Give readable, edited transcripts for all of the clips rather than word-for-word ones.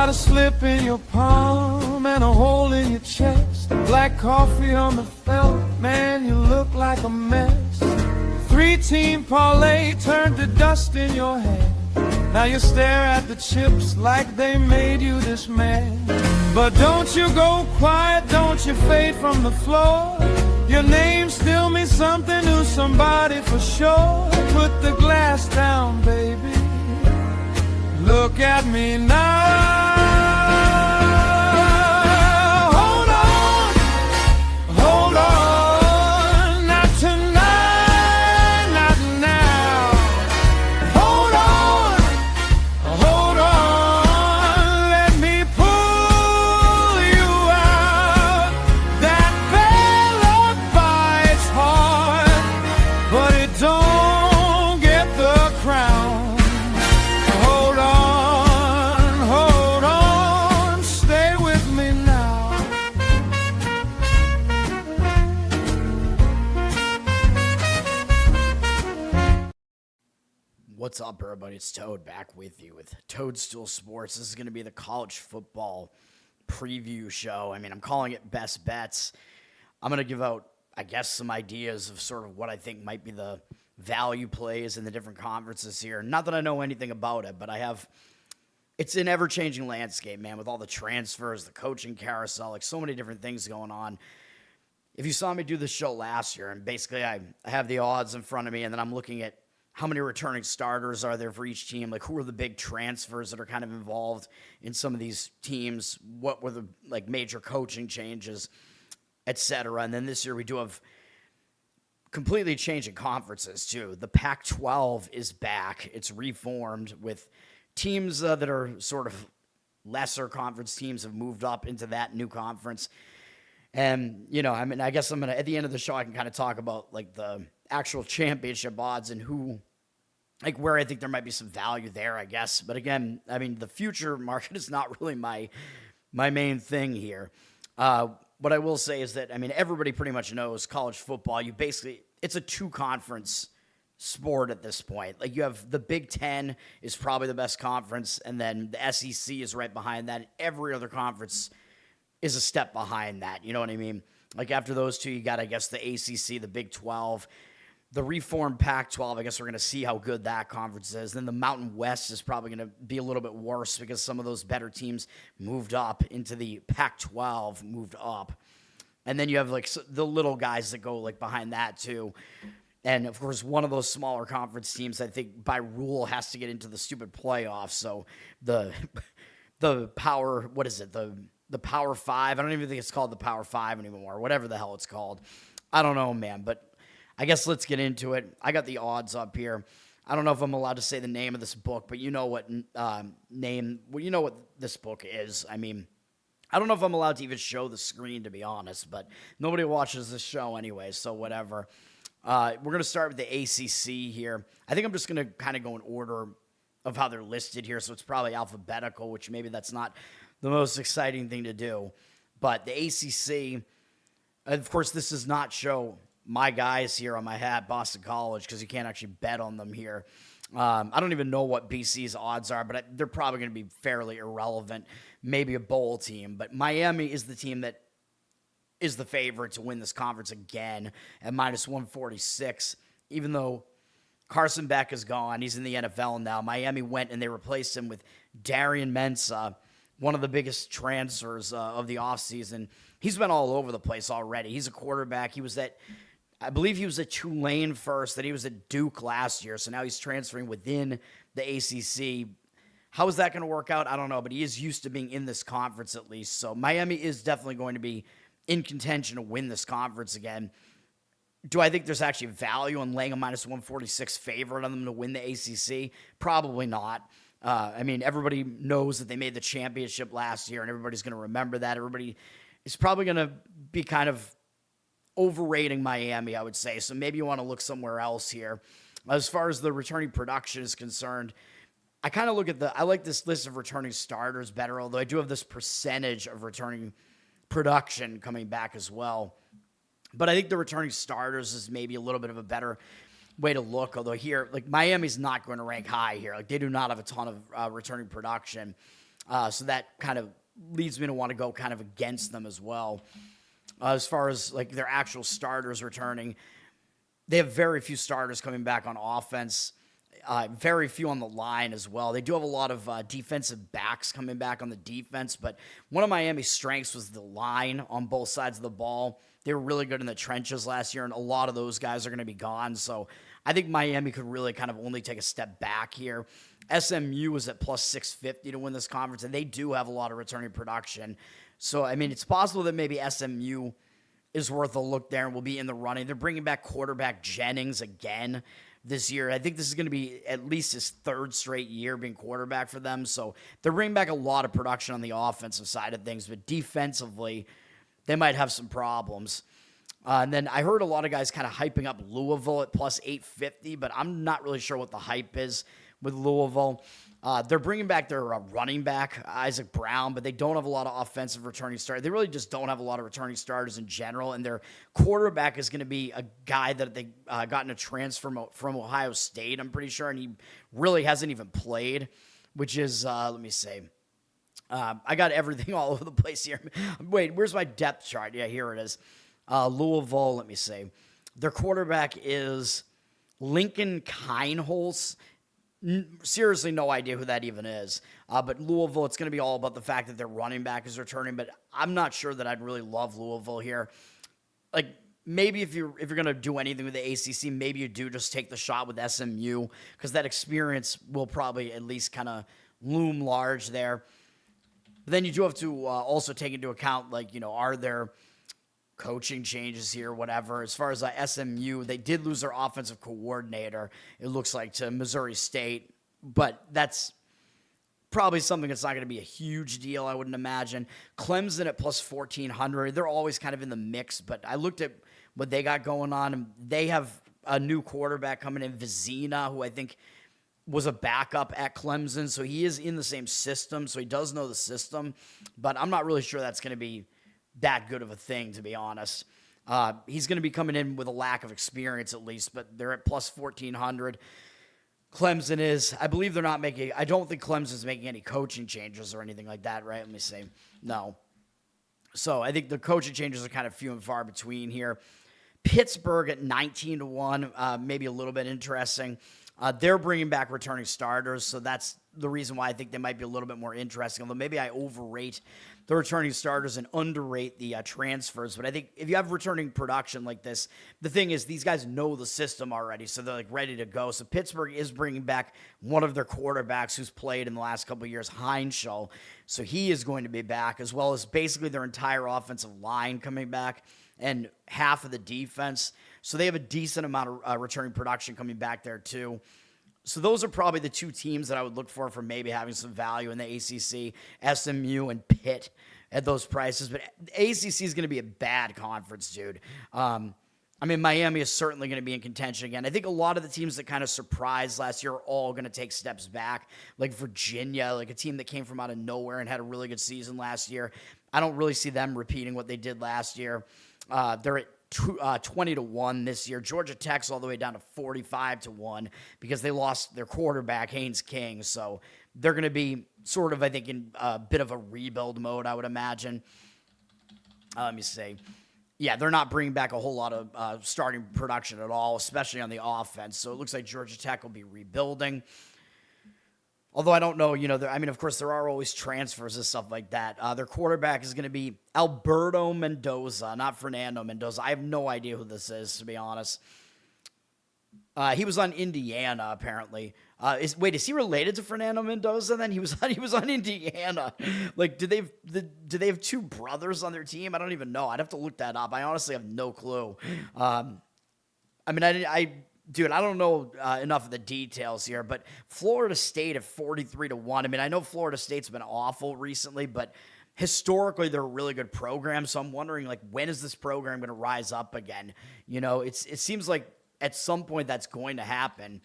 got a slip in your palm and a hole in your chest. Black coffee on the felt, man, you look like a mess. 3-team parlay turned to dust in your hand. Now you stare at the chips like they made you this man. But don't you go quiet, don't you fade from the floor. Your name still means something to somebody for sure. Put the glass down, baby. Look at me now. Hold on, hold on. Not tonight, not now. Hold on. Let me pull you out. That bell bites hard, but it don't get the crown. What's up, everybody? It's Toad back with you with Toadstool Sports. This is going to be the college football preview show. I mean, I'm calling it Best Bets. I'm going to give out, I guess, some ideas of sort of what I think might be the value plays in the different conferences here. Not that I know anything about it, but it's an ever-changing landscape, man, with all the transfers, the coaching carousel, like so many different things going on. If you saw me do this show last year, and basically I have the odds in front of me, and then I'm looking at how many returning starters are there for each team? Like, who are the big transfers that are kind of involved in some of these teams? What were the major coaching changes, et cetera? And then this year we do have completely changing conferences too. The Pac-12 is back. It's reformed with teams that are sort of lesser conference teams have moved up into that new conference. And, I guess I'm going to, at the end of the show, I can kind of talk about the actual championship odds and where I think there might be some value there, I guess. But again, the future market is not really my main thing here. What I will say is that, everybody pretty much knows college football. It's a 2-conference sport at this point. You have the Big Ten is probably the best conference, and then the SEC is right behind that. Every other conference is a step behind that. You know what I mean? After those two, you got, I guess, the ACC, the Big 12, the reformed Pac-12. I guess we're going to see how good that conference is. Then the Mountain West is probably going to be a little bit worse because some of those better teams moved up into the Pac-12, moved up. And then you have, the little guys that go, behind that, too. And, of course, one of those smaller conference teams, I think, by rule, has to get into the stupid playoffs. So the power, what is it, the Power 5. I don't even think it's called the Power 5 anymore, whatever the hell it's called. I don't know, man, but I guess let's get into it. I got the odds up here. I don't know if I'm allowed to say the name of this book, but you know what what this book is. I don't know if I'm allowed to even show the screen, to be honest, but nobody watches this show anyway, so whatever. We're going to start with the ACC here. I think I'm just going to kind of go in order of how they're listed here, so it's probably alphabetical, which maybe that's not the most exciting thing to do. But the ACC, of course, this does not show my guys here on my hat, Boston College, because you can't actually bet on them here. I don't even know what BC's odds are, but they're probably going to be fairly irrelevant. Maybe a bowl team. But Miami is the team that is the favorite to win this conference again at minus 146, even though Carson Beck is gone. He's in the NFL now. Miami went and they replaced him with Darian Mensah, one of the biggest transfers of the offseason. He's been all over the place already. He's a quarterback. I believe he was at Tulane first, then he was at Duke last year, so now he's transferring within the ACC. How is that going to work out? I don't know, but he is used to being in this conference at least. So Miami is definitely going to be in contention to win this conference again. Do I think there's actually value in laying a minus 146 favorite on them to win the ACC? Probably not. Everybody knows that they made the championship last year, and everybody's going to remember that. Everybody is probably going to be kind of overrating Miami, I would say. So maybe you want to look somewhere else here. As far as the returning production is concerned, I kind of look at I like this list of returning starters better, although I do have this percentage of returning production coming back as well. But I think the returning starters is maybe a little bit of a better way to look, although here, Miami's not going to rank high here. They do not have a ton of returning production. So that kind of leads me to want to go kind of against them as well. As far as like their actual starters returning, they have very few starters coming back on offense. Very few on the line as well. They do have a lot of defensive backs coming back on the defense, but one of Miami's strengths was the line on both sides of the ball. They were really good in the trenches last year, and a lot of those guys are going to be gone. So I think Miami could really kind of only take a step back here. SMU was at plus 650 to win this conference, and they do have a lot of returning production. So, I mean, it's possible that maybe SMU is worth a look there and will be in the running. They're bringing back quarterback Jennings again this year. I think this is going to be at least his third straight year being quarterback for them. So they're bringing back a lot of production on the offensive side of things, but defensively, they might have some problems. And then I heard a lot of guys kind of hyping up Louisville at plus 850, but I'm not really sure what the hype is with Louisville. They're bringing back their running back, Isaac Brown, but they don't have a lot of offensive returning starters. They really just don't have a lot of returning starters in general, and their quarterback is going to be a guy that they got in a transfer from Ohio State, I'm pretty sure, and he really hasn't even played, which is, let me see. I got everything all over the place here. Wait, where's my depth chart? Yeah, here it is. Louisville, let me see. Their quarterback is Lincoln Kienholz. Seriously, no idea who that even is. But Louisville, it's going to be all about the fact that their running back is returning. But I'm not sure that I'd really love Louisville here. Like maybe if you're going to do anything with the ACC, maybe you do just take the shot with SMU because that experience will probably at least kind of loom large there. But then you do have to also take into account, like, you know, are there coaching changes here, whatever. As far as SMU, they did lose their offensive coordinator, it looks like, to Missouri State, but that's probably something that's not going to be a huge deal, I wouldn't imagine. Clemson at plus 1,400, they're always kind of in the mix, but I looked at what they got going on, and they have a new quarterback coming in, Vizina, who I think was a backup at Clemson, so he is in the same system, so he does know the system, but I'm not really sure that's going to be that good of a thing, to be honest. He's going to be coming in with a lack of experience at least, but they're at plus 1,400. Clemson is, I believe they're not making, I don't think Clemson's making any coaching changes or anything like that, right? Let me see. No. So I think the coaching changes are kind of few and far between here. Pittsburgh at 19-1, maybe a little bit interesting. They're bringing back returning starters, so that's the reason why I think they might be a little bit more interesting, although maybe I overrate the returning starters and underrate the transfers. But I think if you have returning production like this, the thing is these guys know the system already, so they're like ready to go. So Pittsburgh is bringing back one of their quarterbacks who's played in the last couple of years, Heinschel. So he is going to be back, as well as basically their entire offensive line coming back and half of the defense. So they have a decent amount of returning production coming back there too. So those are probably the two teams that I would look for maybe having some value in the ACC, SMU and Pitt at those prices. But ACC is going to be a bad conference, dude. I mean, Miami is certainly going to be in contention again. I think a lot of the teams that kind of surprised last year are all going to take steps back, like Virginia, like a team that came from out of nowhere and had a really good season last year. I don't really see them repeating what they did last year. They're at 20-1 this year. Georgia Tech's all the way down to 45-1 because they lost their quarterback, Haynes King. So they're going to be sort of, I think, in a bit of a rebuild mode, I would imagine. Let me see. Yeah, they're not bringing back a whole lot of starting production at all, especially on the offense. So it looks like Georgia Tech will be rebuilding. Although I don't know, I mean, of course, there are always transfers and stuff like that. Their quarterback is going to be Alberto Mendoza, not Fernando Mendoza. I have no idea who this is, to be honest. He was on Indiana, apparently. Is he related to Fernando Mendoza? Then he was on Indiana. Like, do they have two brothers on their team? I don't even know. I'd have to look that up. I honestly have no clue. I mean, Dude, I don't know enough of the details here, but Florida State at 43-1. I mean, I know Florida State's been awful recently, but historically they're a really good program. So I'm wondering, like, when is this program going to rise up again? It seems like at some point that's going to happen,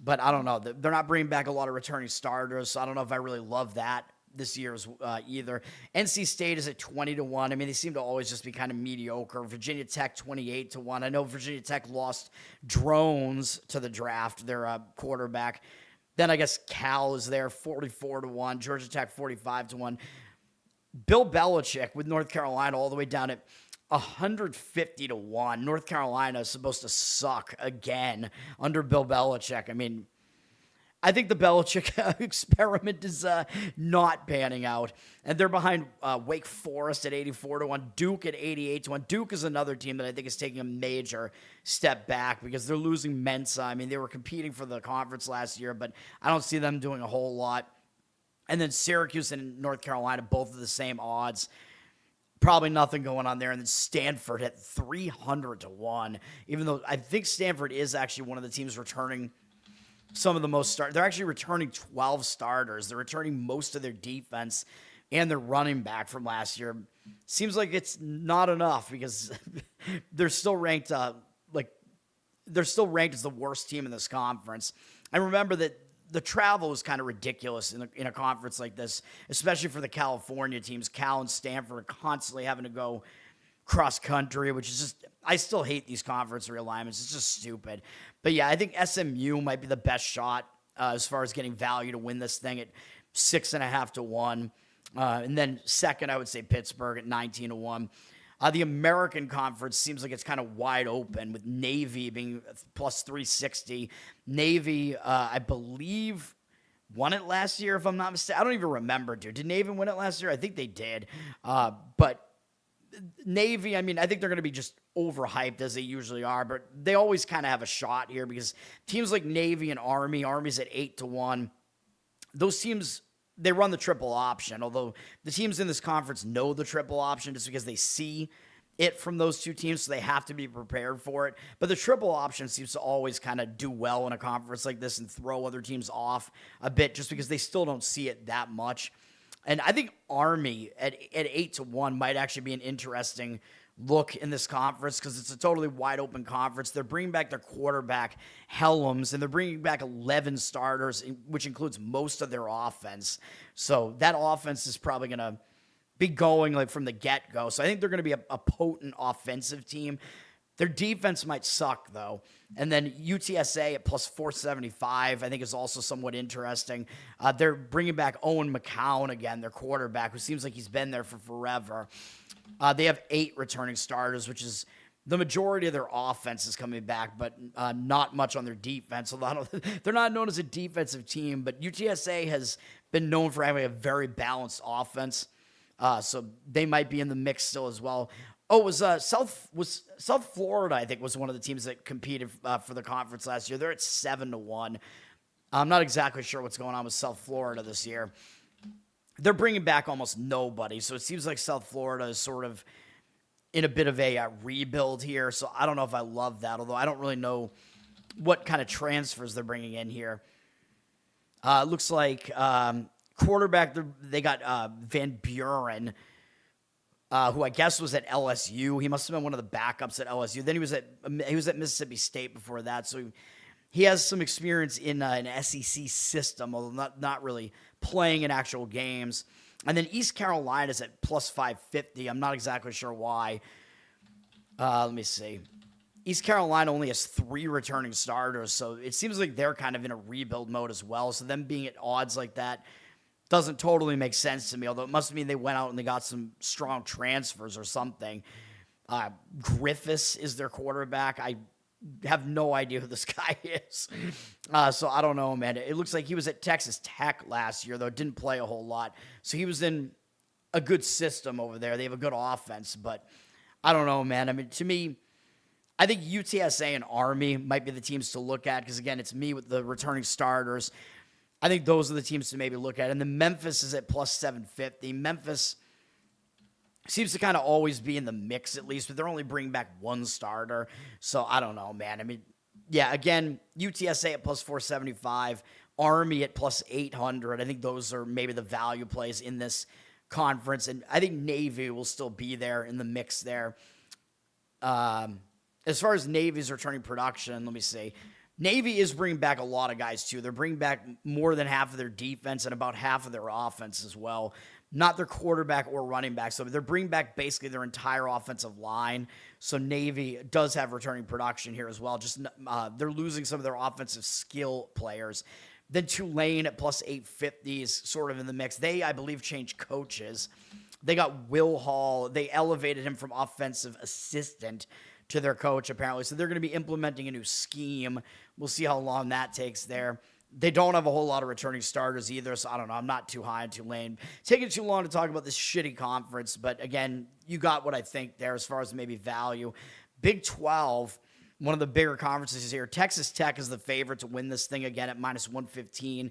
but I don't know. They're not bringing back a lot of returning starters, so I don't know if I really love that this year either. NC State is at 20-1. I mean, they seem to always just be kind of mediocre. Virginia Tech 28-1. I know Virginia Tech lost Drones to the draft, their quarterback. Then I guess Cal is there, 44-1. Georgia Tech, 45-1. Bill Belichick with North Carolina all the way down at 150-1. North Carolina is supposed to suck again under Bill Belichick. I mean, I think the Belichick experiment is not panning out. And they're behind Wake Forest at 84-1, Duke at 88-1. Duke is another team that I think is taking a major step back because they're losing Mensa. I mean, they were competing for the conference last year, but I don't see them doing a whole lot. And then Syracuse and North Carolina, both of the same odds. Probably nothing going on there. And then Stanford at 300-1, even though I think Stanford is actually one of the teams returning some of the most start. They're actually returning 12 starters. They're returning most of their defense and their running back from last year. Seems like it's not enough because they're still ranked they're still ranked as the worst team in this conference. I remember that the travel is kind of ridiculous in a conference like this, especially for the California teams. Cal and Stanford are constantly having to go cross country, which is just, I still hate these conference realignments. It's just stupid. But yeah, I think SMU might be the best shot as far as getting value to win this thing at 6.5-1. And then second, I would say Pittsburgh at 19-1. The American Conference seems like it's kind of wide open with Navy being plus 360. Navy, I believe, won it last year, if I'm not mistaken. I don't even remember, dude. Did Navy win it last year? I think they did. But Navy, I mean, I think they're going to be just overhyped as they usually are, but they always kind of have a shot here because teams like Navy and Army's at 8-1. Those teams, they run the triple option, although the teams in this conference know the triple option just because they see it from those two teams, so they have to be prepared for it. But the triple option seems to always kind of do well in a conference like this and throw other teams off a bit just because they still don't see it that much. And I think Army at 8-1 might actually be an interesting look in this conference because it's a totally wide open conference. They're bringing back their quarterback, Helms, and they're bringing back 11 starters, which includes most of their offense. So that offense is probably going to be going like from the get-go. So I think they're going to be a potent offensive team. Their defense might suck, though. And then UTSA at plus 475, I think, is also somewhat interesting. They're bringing back Owen McCown again, their quarterback, who seems like he's been there for forever. They have 8 returning starters, which is the majority of their offense is coming back, but not much on their defense. They're not known as a defensive team, but UTSA has been known for having a very balanced offense. So they might be in the mix still as well. Oh, it was South Florida, I think, was one of the teams that competed for the conference last year. They're at 7-1. I'm not exactly sure what's going on with South Florida this year. They're bringing back almost nobody, so it seems like South Florida is sort of in a bit of a rebuild here. So I don't know if I love that, although I don't really know what kind of transfers they're bringing in here. It looks like quarterback, they got Van Buren, who I guess was at LSU. He must have been one of the backups at LSU. Then he was at Mississippi State before that. So he has some experience in an SEC system, although not really playing in actual games. And then East Carolina's at plus 550. I'm not exactly sure why. Let me see. East Carolina only has 3 returning starters, so it seems like they're kind of in a rebuild mode as well. So them being at odds like that doesn't totally make sense to me, although it must mean they went out and they got some strong transfers or something. Griffiths is their quarterback. I have no idea who this guy is. So I don't know, man. It looks like he was at Texas Tech last year, though. Didn't play a whole lot. So he was in a good system over there. They have a good offense, but I don't know, man. I mean, to me, I think UTSA and Army might be the teams to look at because, again, it's me with the returning starters. I think those are the teams to maybe look at. And then Memphis is at plus 750. Memphis seems to kind of always be in the mix at least, but they're only bringing back 1 starter. So I don't know, man. I mean, yeah, again, UTSA at plus 475, Army at plus 800. I think those are maybe the value plays in this conference. And I think Navy will still be there in the mix there. As far as Navy's returning production, let me see. Navy is bringing back a lot of guys, too. They're bringing back more than half of their defense and about half of their offense as well. Not their quarterback or running back. So they're bringing back basically their entire offensive line. So Navy does have returning production here as well. Just they're losing some of their offensive skill players. Then Tulane at plus 850 is sort of in the mix. They, I believe, changed coaches. They got Will Hall. They elevated him from offensive assistant to their coach, apparently. So they're going to be implementing a new scheme. We'll see how long that takes there. They don't have a whole lot of returning starters either, so I don't know. I'm not too high on Tulane. Taking too long to talk about this shitty conference, but again, you got what I think there as far as maybe value. Big 12, one of the bigger conferences here. Texas Tech is the favorite to win this thing again at minus 115.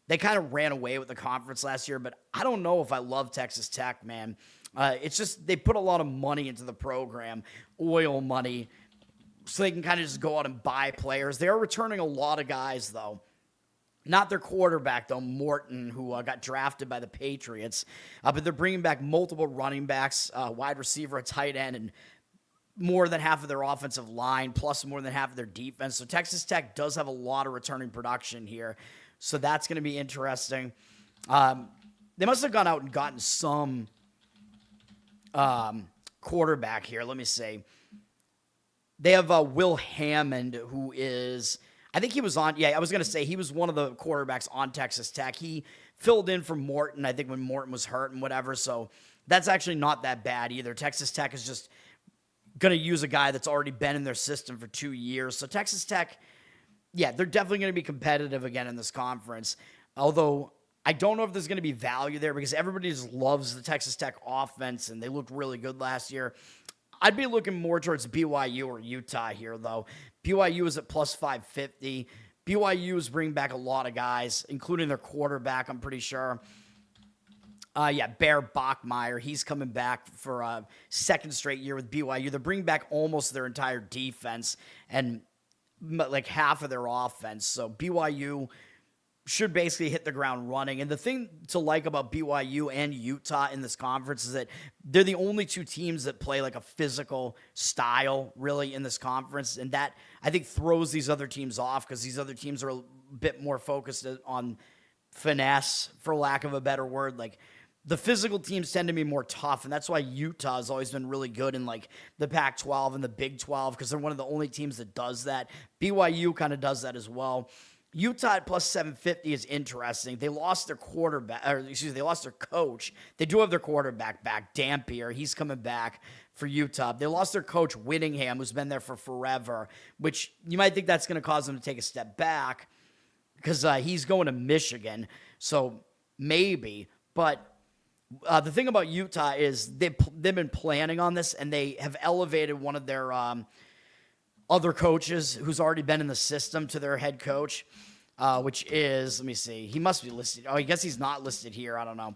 They kind of ran away with the conference last year, but I don't know if I love Texas Tech, man. It's just they put a lot of money into the program, oil money, so they can kind of just go out and buy players. They are returning a lot of guys, though. Not their quarterback, though, Morton, who got drafted by the Patriots. But they're bringing back multiple running backs, wide receiver, a tight end, and more than half of their offensive line, plus more than half of their defense. So Texas Tech does have a lot of returning production here. So that's going to be interesting. They must have gone out and gotten some quarterback here. Let me see. They have Will Hammond, who is, I think he was on, I was going to say he was one of the quarterbacks on Texas Tech. He filled in for Morton, I think, when Morton was hurt and whatever. So that's actually not that bad either. Texas Tech is just going to use a guy that's already been in their system for 2 years. So Texas Tech, they're definitely going to be competitive again in this conference. Although I don't know if there's going to be value there because everybody just loves the Texas Tech offense and they looked really good last year. I'd be looking more towards BYU or Utah here, though. BYU is at plus 550. BYU is bringing back a lot of guys, including their quarterback, I'm pretty sure. Bear Bachmeier, he's coming back for a second straight year with BYU. They're bringing back almost their entire defense and like half of their offense. So BYU should basically hit the ground running. And the thing to like about BYU and Utah in this conference is that they're the only two teams that play like a physical style really in this conference. And that, I think, throws these other teams off because these other teams are a bit more focused on finesse, for lack of a better word. Like, the physical teams tend to be more tough, and that's why Utah has always been really good in, like, the Pac-12 and the Big 12 because they're one of the only teams that does that. BYU kind of does that as well. Utah at plus 750 is interesting. They lost their they lost their coach. They do have their quarterback back, Dampier. He's coming back for Utah. They lost their coach, Whittingham, who's been there for forever, which you might think that's going to cause them to take a step back because he's going to Michigan. So maybe, but the thing about Utah is they've been planning on this, and they have elevated one of their other coaches who's already been in the system to their head coach, which is, let me see, he must be listed. Oh, I guess he's not listed here. I don't know.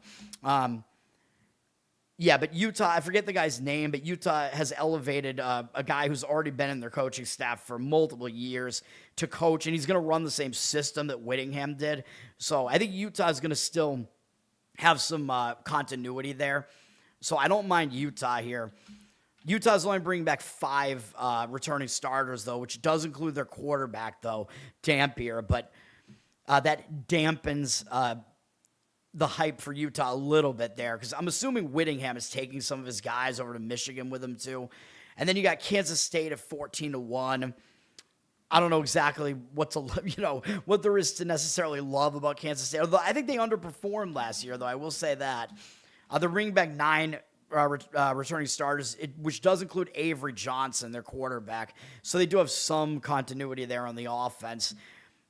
But Utah, I forget the guy's name, but Utah has elevated a guy who's already been in their coaching staff for multiple years to coach, and he's going to run the same system that Whittingham did. So I think Utah is going to still have some continuity there. So I don't mind Utah here. Utah's only bringing back 5 returning starters, though, which does include their quarterback, though, Dampier. But that dampens the hype for Utah a little bit there because I'm assuming Whittingham is taking some of his guys over to Michigan with him, too. And then you got Kansas State at 14-1. I don't know exactly what what there is to necessarily love about Kansas State. Although I think they underperformed last year, though. I will say that. They're bringing back 9 returning starters, which does include Avery Johnson, their quarterback. So they do have some continuity there on the offense.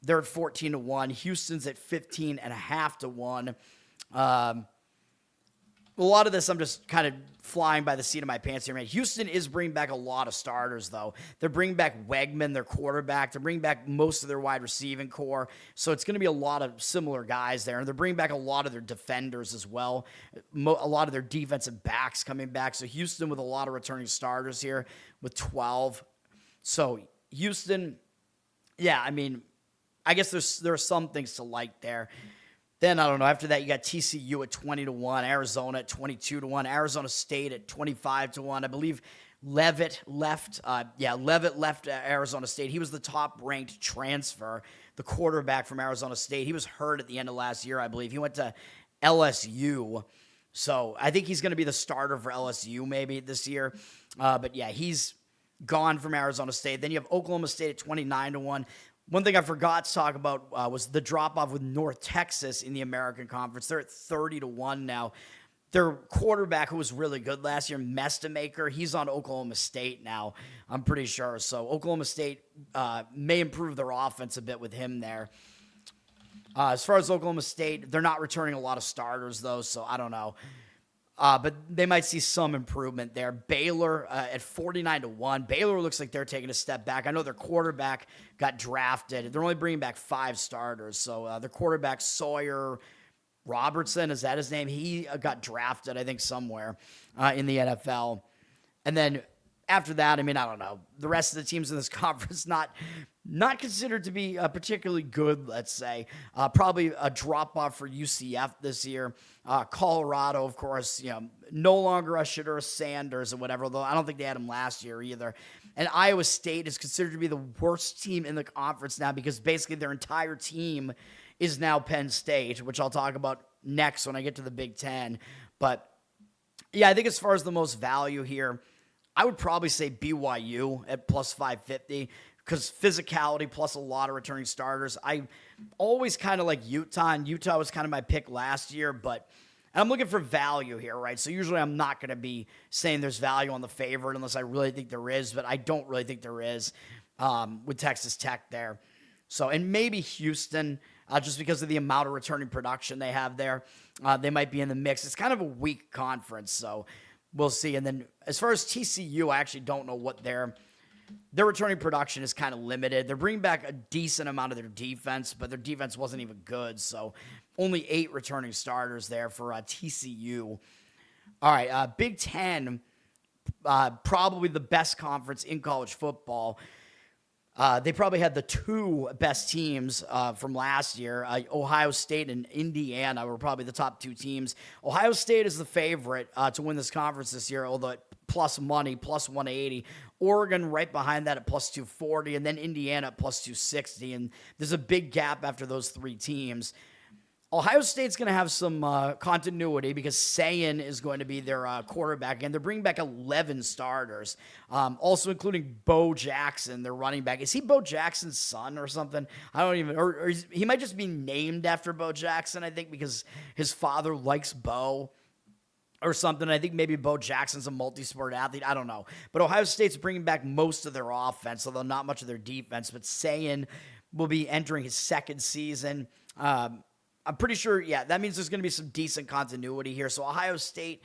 They're at 14-1. Houston's at 15.5-1. A lot of this, I'm just kind of flying by the seat of my pants here, man. Houston is bringing back a lot of starters, though. They're bringing back Wegman, their quarterback. They're bringing back most of their wide receiving core. So it's going to be a lot of similar guys there. And they're bringing back a lot of their defenders as well. A lot of their defensive backs coming back. So Houston with a lot of returning starters here with 12. So Houston, I guess there are some things to like there. Then, I don't know, after that, you got TCU at 20-1, Arizona at 22-1, Arizona State at 25-1. I believe Leavitt left Arizona State. He was the top-ranked transfer, the quarterback from Arizona State. He was hurt at the end of last year, I believe. He went to LSU. So I think he's going to be the starter for LSU maybe this year. He's gone from Arizona State. Then you have Oklahoma State at 29-1. One thing I forgot to talk about was the drop-off with North Texas in the American Conference. They're at 30-1 now. Their quarterback, who was really good last year, Mestamaker, he's on Oklahoma State now, I'm pretty sure. So Oklahoma State may improve their offense a bit with him there. As far as Oklahoma State, they're not returning a lot of starters, though, so I don't know. But they might see some improvement there. Baylor at 49-1. Baylor looks like they're taking a step back. I know their quarterback got drafted. They're only bringing back 5 starters. So their quarterback, Sawyer Robertson, is that his name? He got drafted, I think, somewhere in the NFL. And then after that, I mean, I don't know. The rest of the teams in this conference not considered to be particularly good, let's say. Probably a drop-off for UCF this year. Colorado, of course, no longer a Shadur Sanders or whatever, though I don't think they had him last year either. And Iowa State is considered to be the worst team in the conference now because basically their entire team is now Penn State, which I'll talk about next when I get to the Big Ten. But, yeah, I think as far as the most value here, I would probably say BYU at plus 550 because physicality plus a lot of returning starters. I always kind of like Utah, and Utah was kind of my pick last year, but I'm looking for value here, right? So usually I'm not going to be saying there's value on the favorite unless I really think there is, but I don't really think there is with Texas Tech there. So, and maybe Houston, just because of the amount of returning production they have there. They might be in the mix. It's kind of a weak conference, so we'll see. And then as far as TCU, I actually don't know what their returning production is kind of limited. They're bringing back a decent amount of their defense, but their defense wasn't even good, so only 8 returning starters there for TCU. All right, Big Ten, probably the best conference in college football. They probably had the 2 best teams from last year. Ohio State and Indiana were probably the top 2 teams. Ohio State is the favorite to win this conference this year, although at plus money, plus 180. Oregon right behind that at plus 240, and then Indiana at plus 260. And there's a big gap after those 3 teams. Ohio State's going to have some continuity because Sayin is going to be their quarterback, and they're bringing back 11 starters, also including Bo Jackson, their running back. Is he Bo Jackson's son or something? I don't even, or he might just be named after Bo Jackson, I think, because his father likes Bo or something. I think maybe Bo Jackson's a multi-sport athlete. I don't know. But Ohio State's bringing back most of their offense, although not much of their defense. But Sayin will be entering his 2nd season. I'm pretty sure, yeah, that means there's going to be some decent continuity here. So Ohio State,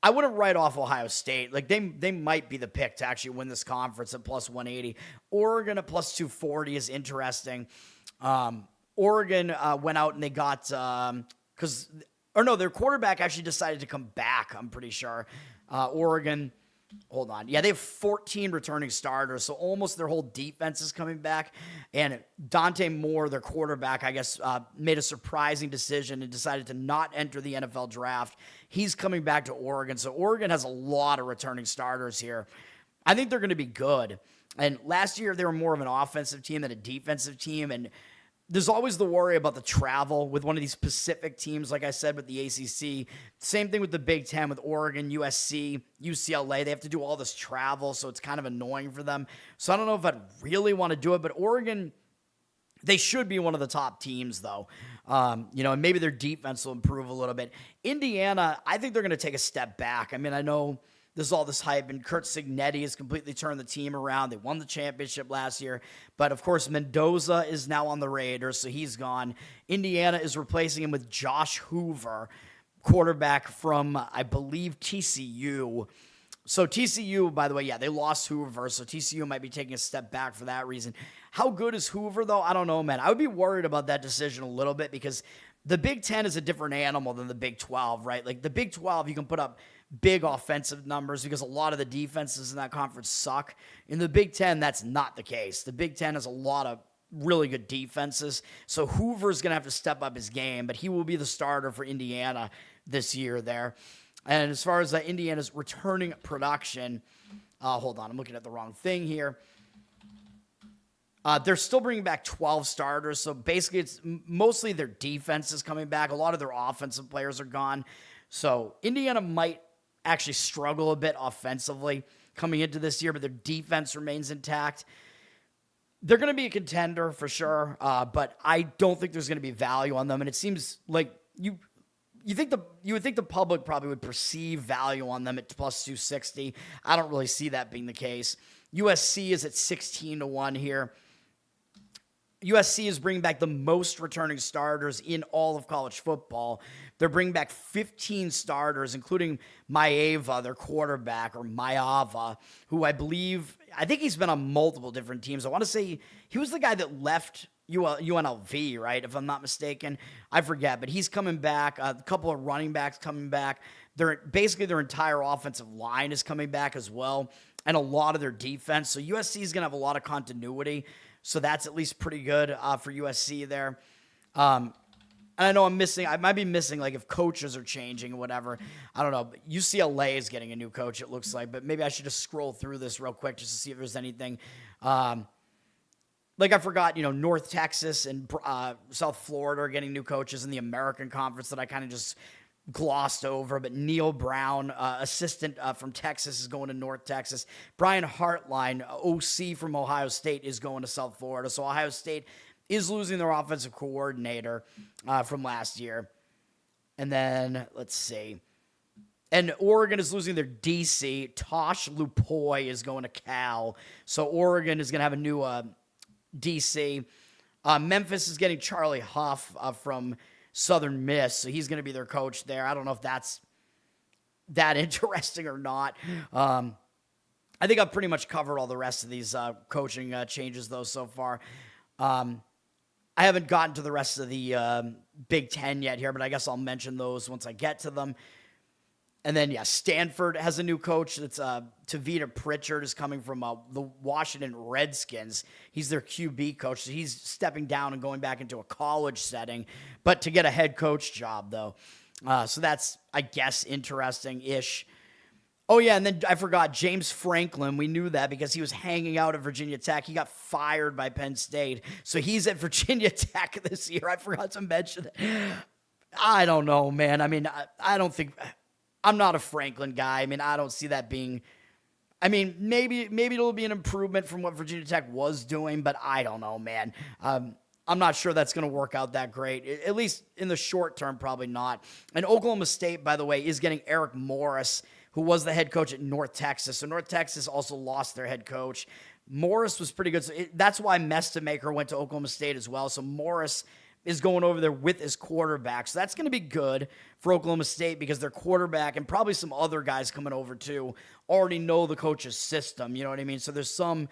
I wouldn't write off Ohio State. Like, they might be the pick to actually win this conference at plus 180. Oregon at plus 240 is interesting. Oregon went out and they got, their quarterback actually decided to come back, I'm pretty sure. Oregon, hold on. Yeah, they have 14 returning starters, so almost their whole defense is coming back. And Dante Moore, their quarterback, I guess, made a surprising decision and decided to not enter the NFL draft. He's coming back to Oregon, so Oregon has a lot of returning starters here. I think they're going to be good. And last year, they were more of an offensive team than a defensive team, and there's always the worry about the travel with one of these Pacific teams, like I said, with the ACC. Same thing with the Big Ten, with Oregon, USC, UCLA. They have to do all this travel, so it's kind of annoying for them. So I don't know if I'd really want to do it, but Oregon, they should be one of the top teams, though. And maybe their defense will improve a little bit. Indiana, I think they're going to take a step back. I mean, I know there's all this hype, and Kurt Cignetti has completely turned the team around. They won the championship last year. But, of course, Mendoza is now on the Raiders, so he's gone. Indiana is replacing him with Josh Hoover, quarterback from, I believe, TCU. So TCU, by the way, yeah, they lost Hoover, so TCU might be taking a step back for that reason. How good is Hoover, though? I don't know, man. I would be worried about that decision a little bit because the Big Ten is a different animal than the Big 12, right? Like, the Big 12, you can put up big offensive numbers because a lot of the defenses in that conference suck. In the Big Ten, that's not the case. The Big Ten has a lot of really good defenses. So Hoover's going to have to step up his game, but he will be the starter for Indiana this year there. And as far as Indiana's returning production, hold on, I'm looking at the wrong thing here. They're still bringing back 12 starters, so basically it's mostly their defense is coming back. A lot of their offensive players are gone. So Indiana might actually struggle a bit offensively coming into this year, but their defense remains intact. they're going to be a contender for sure, but I don't think there's going to be value on them. And it seems like you would think the public probably would perceive value on them at plus 260. I don't really see that being the case. USC is at 16-1 here. USC is bringing back the most returning starters in all of college football. They're bringing back 15 starters, including Maeva, their quarterback, or Maeva, who I think he's been on multiple different teams. I want to say he was the guy that left UNLV, right? If I'm not mistaken. I forget, but he's coming back. A couple of running backs coming back. Their entire offensive line is coming back as well, and a lot of their defense. So USC is going to have a lot of continuity. So that's at least pretty good for USC there. And I know I might be missing, like, if coaches are changing or whatever. I don't know. But UCLA is getting a new coach, it looks like. But maybe I should just scroll through this real quick just to see if there's anything. Like, I forgot, North Texas and South Florida are getting new coaches in the American Conference that I kind of just glossed over. But Neil Brown, assistant from Texas, is going to North Texas. Brian Hartline, OC from Ohio State, is going to South Florida. So Ohio State is losing their offensive coordinator from last year. And then, let's see. And Oregon is losing their DC. Tosh Lupoy is going to Cal. So Oregon is going to have a new DC. Memphis is getting Charlie Huff from Southern Miss, so he's going to be their coach there. I don't know if that's that interesting or not. I think I've pretty much covered all the rest of these coaching changes, though, so far. I haven't gotten to the rest of the Big Ten yet here, but I guess I'll mention those once I get to them. And then, Stanford has a new coach. That's Tavita Pritchard is coming from the Washington Redskins. He's their QB coach. So he's stepping down and going back into a college setting, but to get a head coach job, though. So that's, I guess, interesting-ish. Oh, yeah, and then I forgot James Franklin. We knew that because he was hanging out at Virginia Tech. He got fired by Penn State. So he's at Virginia Tech this year. I forgot to mention it. I don't know, man. I mean, I don't think... I'm not a Franklin guy. I mean, I don't see that being... I mean, maybe it'll be an improvement from what Virginia Tech was doing, but I don't know, man. I'm not sure that's going to work out that great. At least in the short term, probably not. And Oklahoma State, by the way, is getting Eric Morris, who was the head coach at North Texas. So North Texas also lost their head coach. Morris was pretty good. So that's why Mestamaker went to Oklahoma State as well. So Morris is going over there with his quarterback. So that's going to be good for Oklahoma State because their quarterback and probably some other guys coming over too already know the coach's system. You know what I mean? So there's some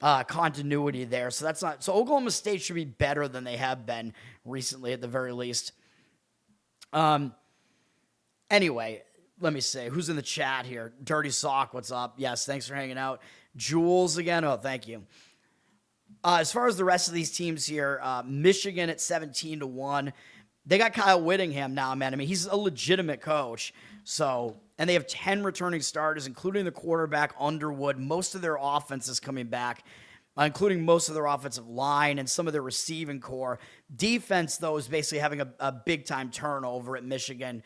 continuity there. So so Oklahoma State should be better than they have been recently at the very least. Anyway, let me say, who's in the chat here? Dirty Sock, what's up? Yes, thanks for hanging out. Jules again. Oh, thank you. As far as the rest of these teams here, Michigan at 17-1. They got Kyle Whittingham now, man. I mean, he's a legitimate coach. So, and they have 10 returning starters, including the quarterback, Underwood. Most of their offense is coming back, including most of their offensive line and some of their receiving core. Defense, though, is basically having a big-time turnover at Michigan.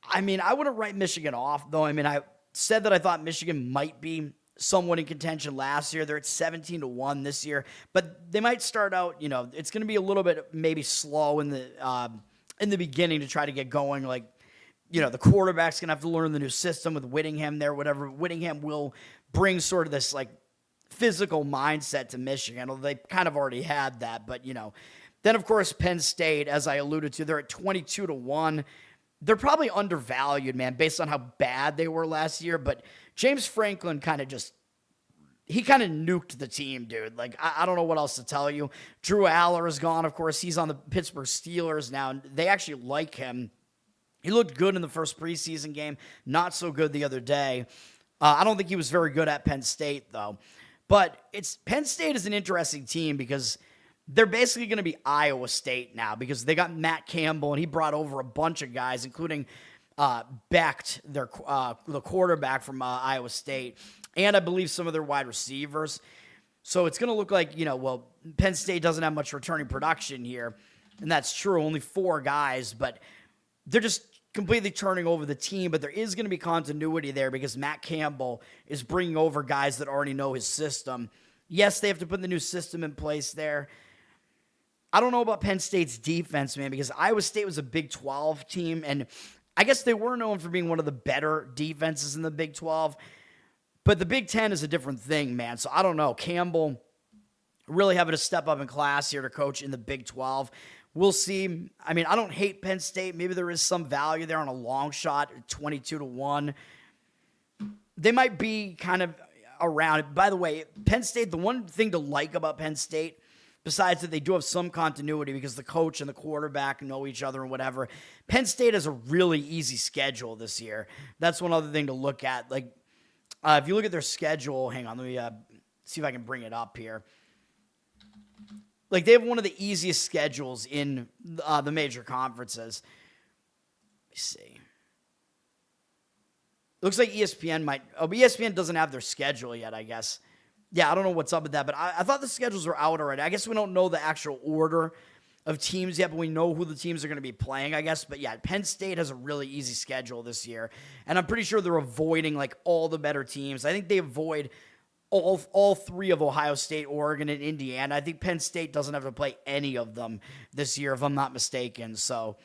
I mean, I wouldn't write Michigan off, though. I mean, I said that I thought Michigan might be somewhat in contention last year. They're at 17-1 this year, but they might start out, it's going to be a little bit maybe slow in the beginning to try to get going. Like, the quarterback's going to have to learn the new system with Whittingham there, whatever. Whittingham will bring sort of this like physical mindset to Michigan, although they kind of already had that, but then of course Penn State, as I alluded to, they're at 22-1. They're probably undervalued, man, based on how bad they were last year, but James Franklin kind of nuked the team, dude. Like, I don't know what else to tell you. Drew Aller is gone, of course. He's on the Pittsburgh Steelers now, and they actually like him. He looked good in the first preseason game, not so good the other day. I don't think he was very good at Penn State, though. But Penn State is an interesting team because they're basically going to be Iowa State now because they got Matt Campbell, and he brought over a bunch of guys, including Becht, the quarterback from Iowa State, and I believe some of their wide receivers. So it's going to look like, Penn State doesn't have much returning production here, and that's true, only 4 guys, but they're just completely turning over the team, but there is going to be continuity there because Matt Campbell is bringing over guys that already know his system. Yes, they have to put the new system in place there. I don't know about Penn State's defense, man, because Iowa State was a Big 12 team, and I guess they were known for being one of the better defenses in the Big 12. But the Big 10 is a different thing, man. So I don't know. Campbell really having to step up in class here to coach in the Big 12. We'll see. I mean, I don't hate Penn State. Maybe there is some value there on a long shot, 22-1. They might be kind of around. By the way, Penn State, the one thing to like about Penn State, besides that they do have some continuity because the coach and the quarterback know each other and whatever, Penn State has a really easy schedule this year. That's one other thing to look at. Like, if you look at their schedule, hang on, let me see if I can bring it up here. Like, they have one of the easiest schedules in the major conferences. Let me see. Looks like ESPN might... Oh, but ESPN doesn't have their schedule yet, I guess. Yeah, I don't know what's up with that, but I thought the schedules were out already. I guess we don't know the actual order of teams yet, but we know who the teams are going to be playing, I guess. But yeah, Penn State has a really easy schedule this year, and I'm pretty sure they're avoiding like all the better teams. I think they avoid all three of Ohio State, Oregon, and Indiana. I think Penn State doesn't have to play any of them this year, if I'm not mistaken. So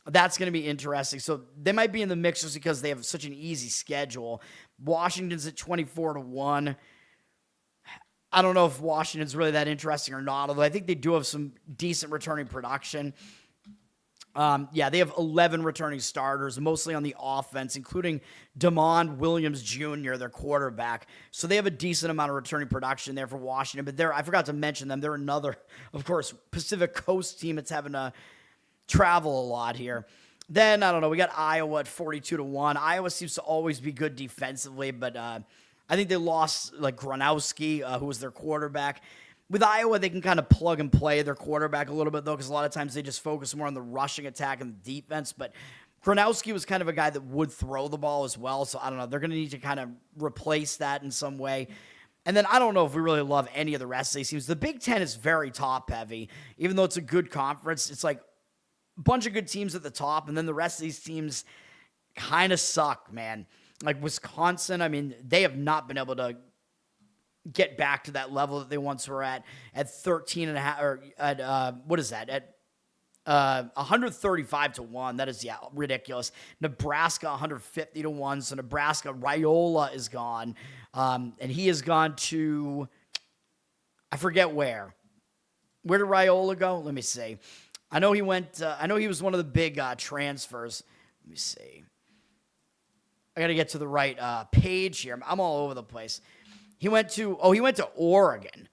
that's going to be interesting. So they might be in the mix just because they have such an easy schedule. Washington's at 24-1. I don't know if Washington's really that interesting or not, although I think they do have some decent returning production. Yeah, they have 11 returning starters, mostly on the offense, including DeMond Williams Jr., their quarterback. So they have a decent amount of returning production there for Washington. But I forgot to mention them. They're another, of course, Pacific Coast team that's having to travel a lot here. Then, I don't know, we got Iowa at 42-1. Iowa seems to always be good defensively, but I think they lost like Gronowski, who was their quarterback. With Iowa, they can kind of plug and play their quarterback a little bit, though, because a lot of times they just focus more on the rushing attack and the defense. But Gronowski was kind of a guy that would throw the ball as well, so I don't know. They're going to need to kind of replace that in some way. And then I don't know if we really love any of the rest of these teams. The Big Ten is very top-heavy. Even though it's a good conference, it's like a bunch of good teams at the top, and then the rest of these teams kind of suck, man. Like Wisconsin, I mean, they have not been able to get back to that level that they once were at 13.5, or at, what is that? At 135-1. That is, yeah, ridiculous. Nebraska 150-1. So Nebraska, Raiola is gone. And he has gone to, I forget where. Where did Raiola go? Let me see. I know he went, I know he was one of the big transfers. Let me see. I got to get to the right page here. I'm all over the place. He went to Oregon.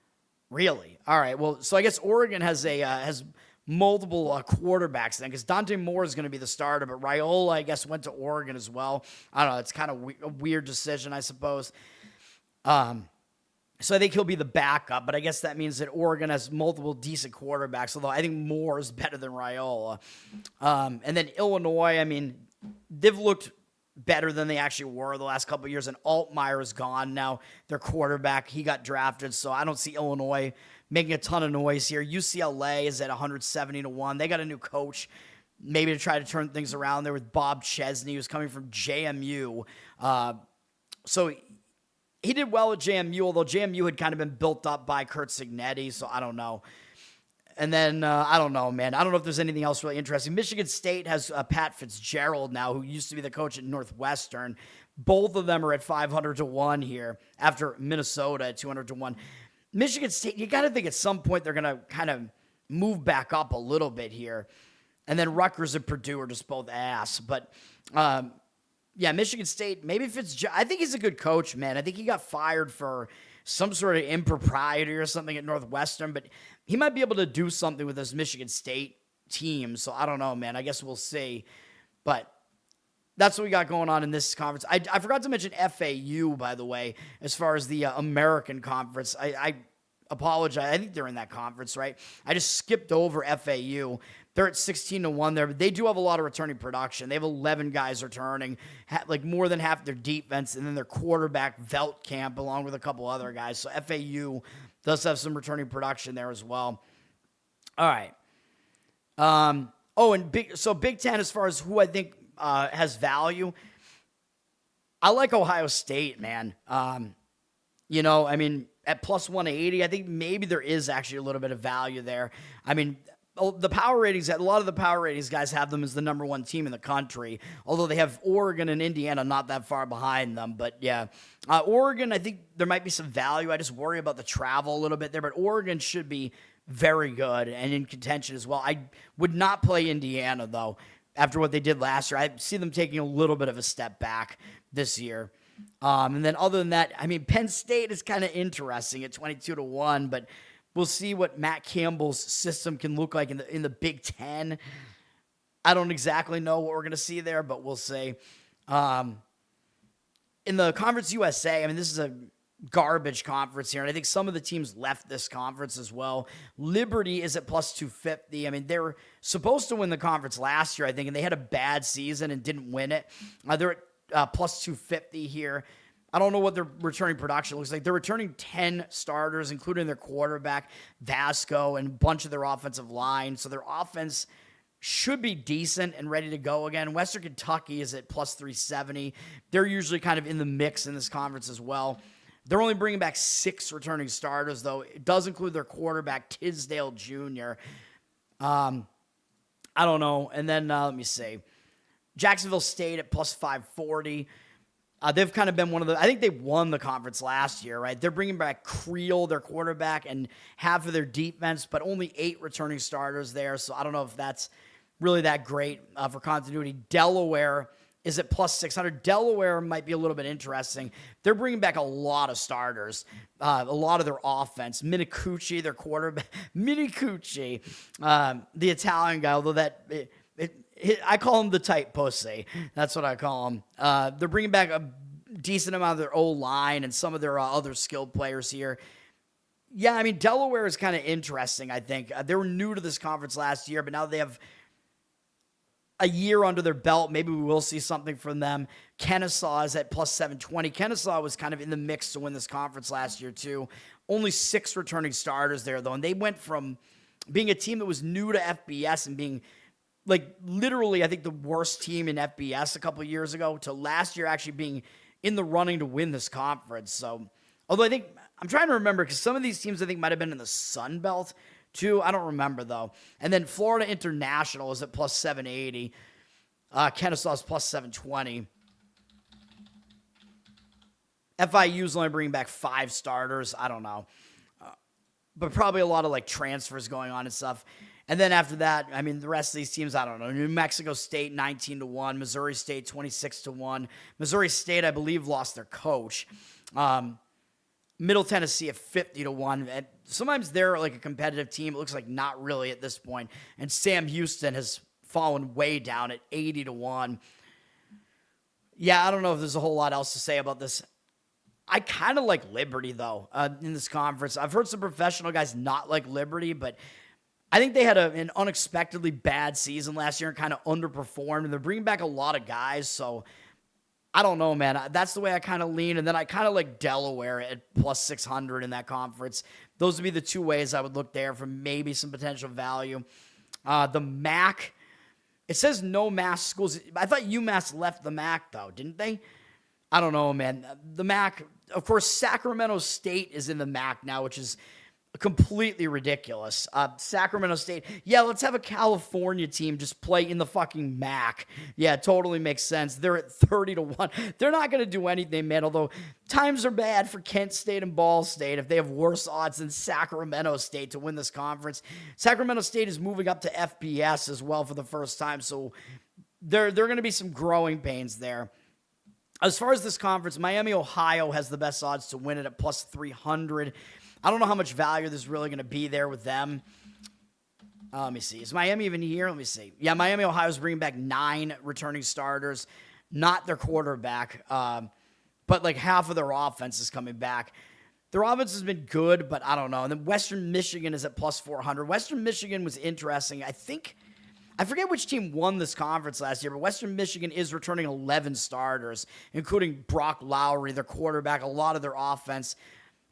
Really? All right. Well, so I guess Oregon has multiple quarterbacks then, because Dante Moore is going to be the starter, but Raiola, I guess, went to Oregon as well. I don't know. It's kind of a weird decision, I suppose. So I think he'll be the backup, but I guess that means that Oregon has multiple decent quarterbacks, although I think Moore is better than Raiola. And then Illinois, I mean, they've looked better than they actually were the last couple of years, and Altmaier is gone now. Their quarterback, he got drafted, so I don't see Illinois making a ton of noise here. UCLA is at 170-1. They got a new coach, maybe to try to turn things around there with Bob Chesney, who's coming from JMU. So he did well at JMU, although JMU had kind of been built up by Curt Cignetti, so I don't know. And then, I don't know, man. I don't know if there's anything else really interesting. Michigan State has Pat Fitzgerald now, who used to be the coach at Northwestern. Both of them are at 500-1 here after Minnesota at 200-1. Michigan State, you got to think at some point they're going to kind of move back up a little bit here. And then Rutgers and Purdue are just both ass. But, yeah, Michigan State, maybe I think he's a good coach, man. I think he got fired for some sort of impropriety or something at Northwestern, but he might be able to do something with this Michigan State team. So I don't know, man. I guess we'll see. But that's what we got going on in this conference. I forgot to mention FAU, by the way, as far as the American Conference. I apologize. I think they're in that conference, right? I just skipped over FAU. They're at 16-1 there, but they do have a lot of returning production. They have 11 guys returning, like more than half their defense, and then their quarterback, Veltkamp, along with a couple other guys. So FAU does have some returning production there as well. All right. And Big Ten, as far as who I think has value, I like Ohio State, man. You know, I mean, at plus 180. I think maybe there is actually a little bit of value there. I mean, the power ratings, a lot of the power ratings guys have them as the number one team in the country, although they have Oregon and Indiana not that far behind them. But yeah, Oregon, I think there might be some value. I just worry about the travel a little bit there, but Oregon should be very good and in contention as well. I would not play Indiana, though, after what they did last year. I see them taking a little bit of a step back this year. And then other than that, I mean, Penn State is kind of interesting at 22-1, but we'll see what Matt Campbell's system can look like in the Big Ten. I don't exactly know what we're going to see there, but we'll see. In the Conference USA, I mean, this is a garbage conference here, and I think some of the teams left this conference as well. Liberty is at plus 250. I mean, they were supposed to win the conference last year, I think, and they had a bad season and didn't win it. They're at plus 250 here. I don't know what their returning production looks like. They're returning 10 starters, including their quarterback, Vasco, and a bunch of their offensive line. So their offense should be decent and ready to go again. Western Kentucky is at plus 370. They're usually kind of in the mix in this conference as well. They're only bringing back 6 returning starters, though. It does include their quarterback, Tisdale Jr. I don't know. And then, let me see. Jacksonville State at plus 540. They've kind of been one of the, I think they won the conference last year, right? They're bringing back Creel, their quarterback, and half of their defense, but only 8 returning starters there. So I don't know if that's really that great for continuity. Delaware is at plus 600. Delaware might be a little bit interesting. They're bringing back a lot of starters, a lot of their offense. Minicucci, their quarterback. Minicucci, the Italian guy, although I call him the tight pussy. That's what I call him. They're bringing back a decent amount of their O-line and some of their other skilled players here. Yeah, I mean, Delaware is kind of interesting, I think. They were new to this conference last year, but now they have a year under their belt. Maybe we will see something from them. Kennesaw is at plus 720. Kennesaw was kind of in the mix to win this conference last year, too. Only 6 returning starters there, though, and they went from being a team that was new to FBS and being like literally, I think, the worst team in FBS a couple of years ago to last year actually being in the running to win this conference. So, although I think, I'm trying to remember because some of these teams I think might have been in the Sun Belt too. I don't remember though. And then Florida International is at plus 780. Kennesaw is plus 720. FIU's only bringing back 5 starters. I don't know. But probably a lot of like transfers going on and stuff. And then after that, I mean, the rest of these teams, I don't know. New Mexico State, 19-1. Missouri State, 26-1. Missouri State, I believe, lost their coach. Middle Tennessee at 50-1. And sometimes they're like a competitive team. It looks like not really at this point. And Sam Houston has fallen way down at 80-1. Yeah, I don't know if there's a whole lot else to say about this. I kind of like Liberty, though, in this conference. I've heard some professional guys not like Liberty, but I think they had an unexpectedly bad season last year and kind of underperformed, and they're bringing back a lot of guys, so I don't know, man. That's the way I kind of lean, and then I kind of like Delaware at plus 600 in that conference. Those would be the 2 ways I would look there for maybe some potential value. The MAC, it says no Mass schools. I thought UMass left the MAC, though, didn't they? I don't know, man. The MAC, of course, Sacramento State is in the MAC now, which is completely ridiculous. Sacramento State, yeah, let's have a California team just play in the fucking MAC. Yeah, it totally makes sense. They're at 30-1. They're not going to do anything, man, although times are bad for Kent State and Ball State if they have worse odds than Sacramento State to win this conference. Sacramento State is moving up to FBS as well for the first time, so there are going to be some growing pains there. As far as this conference, Miami, Ohio has the best odds to win it at plus 300. I don't know how much value there's really going to be there with them. Let me see. Is Miami even here? Let me see. Yeah, Miami, Ohio is bringing back 9 returning starters, not their quarterback, but like half of their offense is coming back. Their offense has been good, but I don't know. And then Western Michigan is at plus 400. Western Michigan was interesting. I forget which team won this conference last year, but Western Michigan is returning 11 starters, including Brock Lowry, their quarterback, a lot of their offense,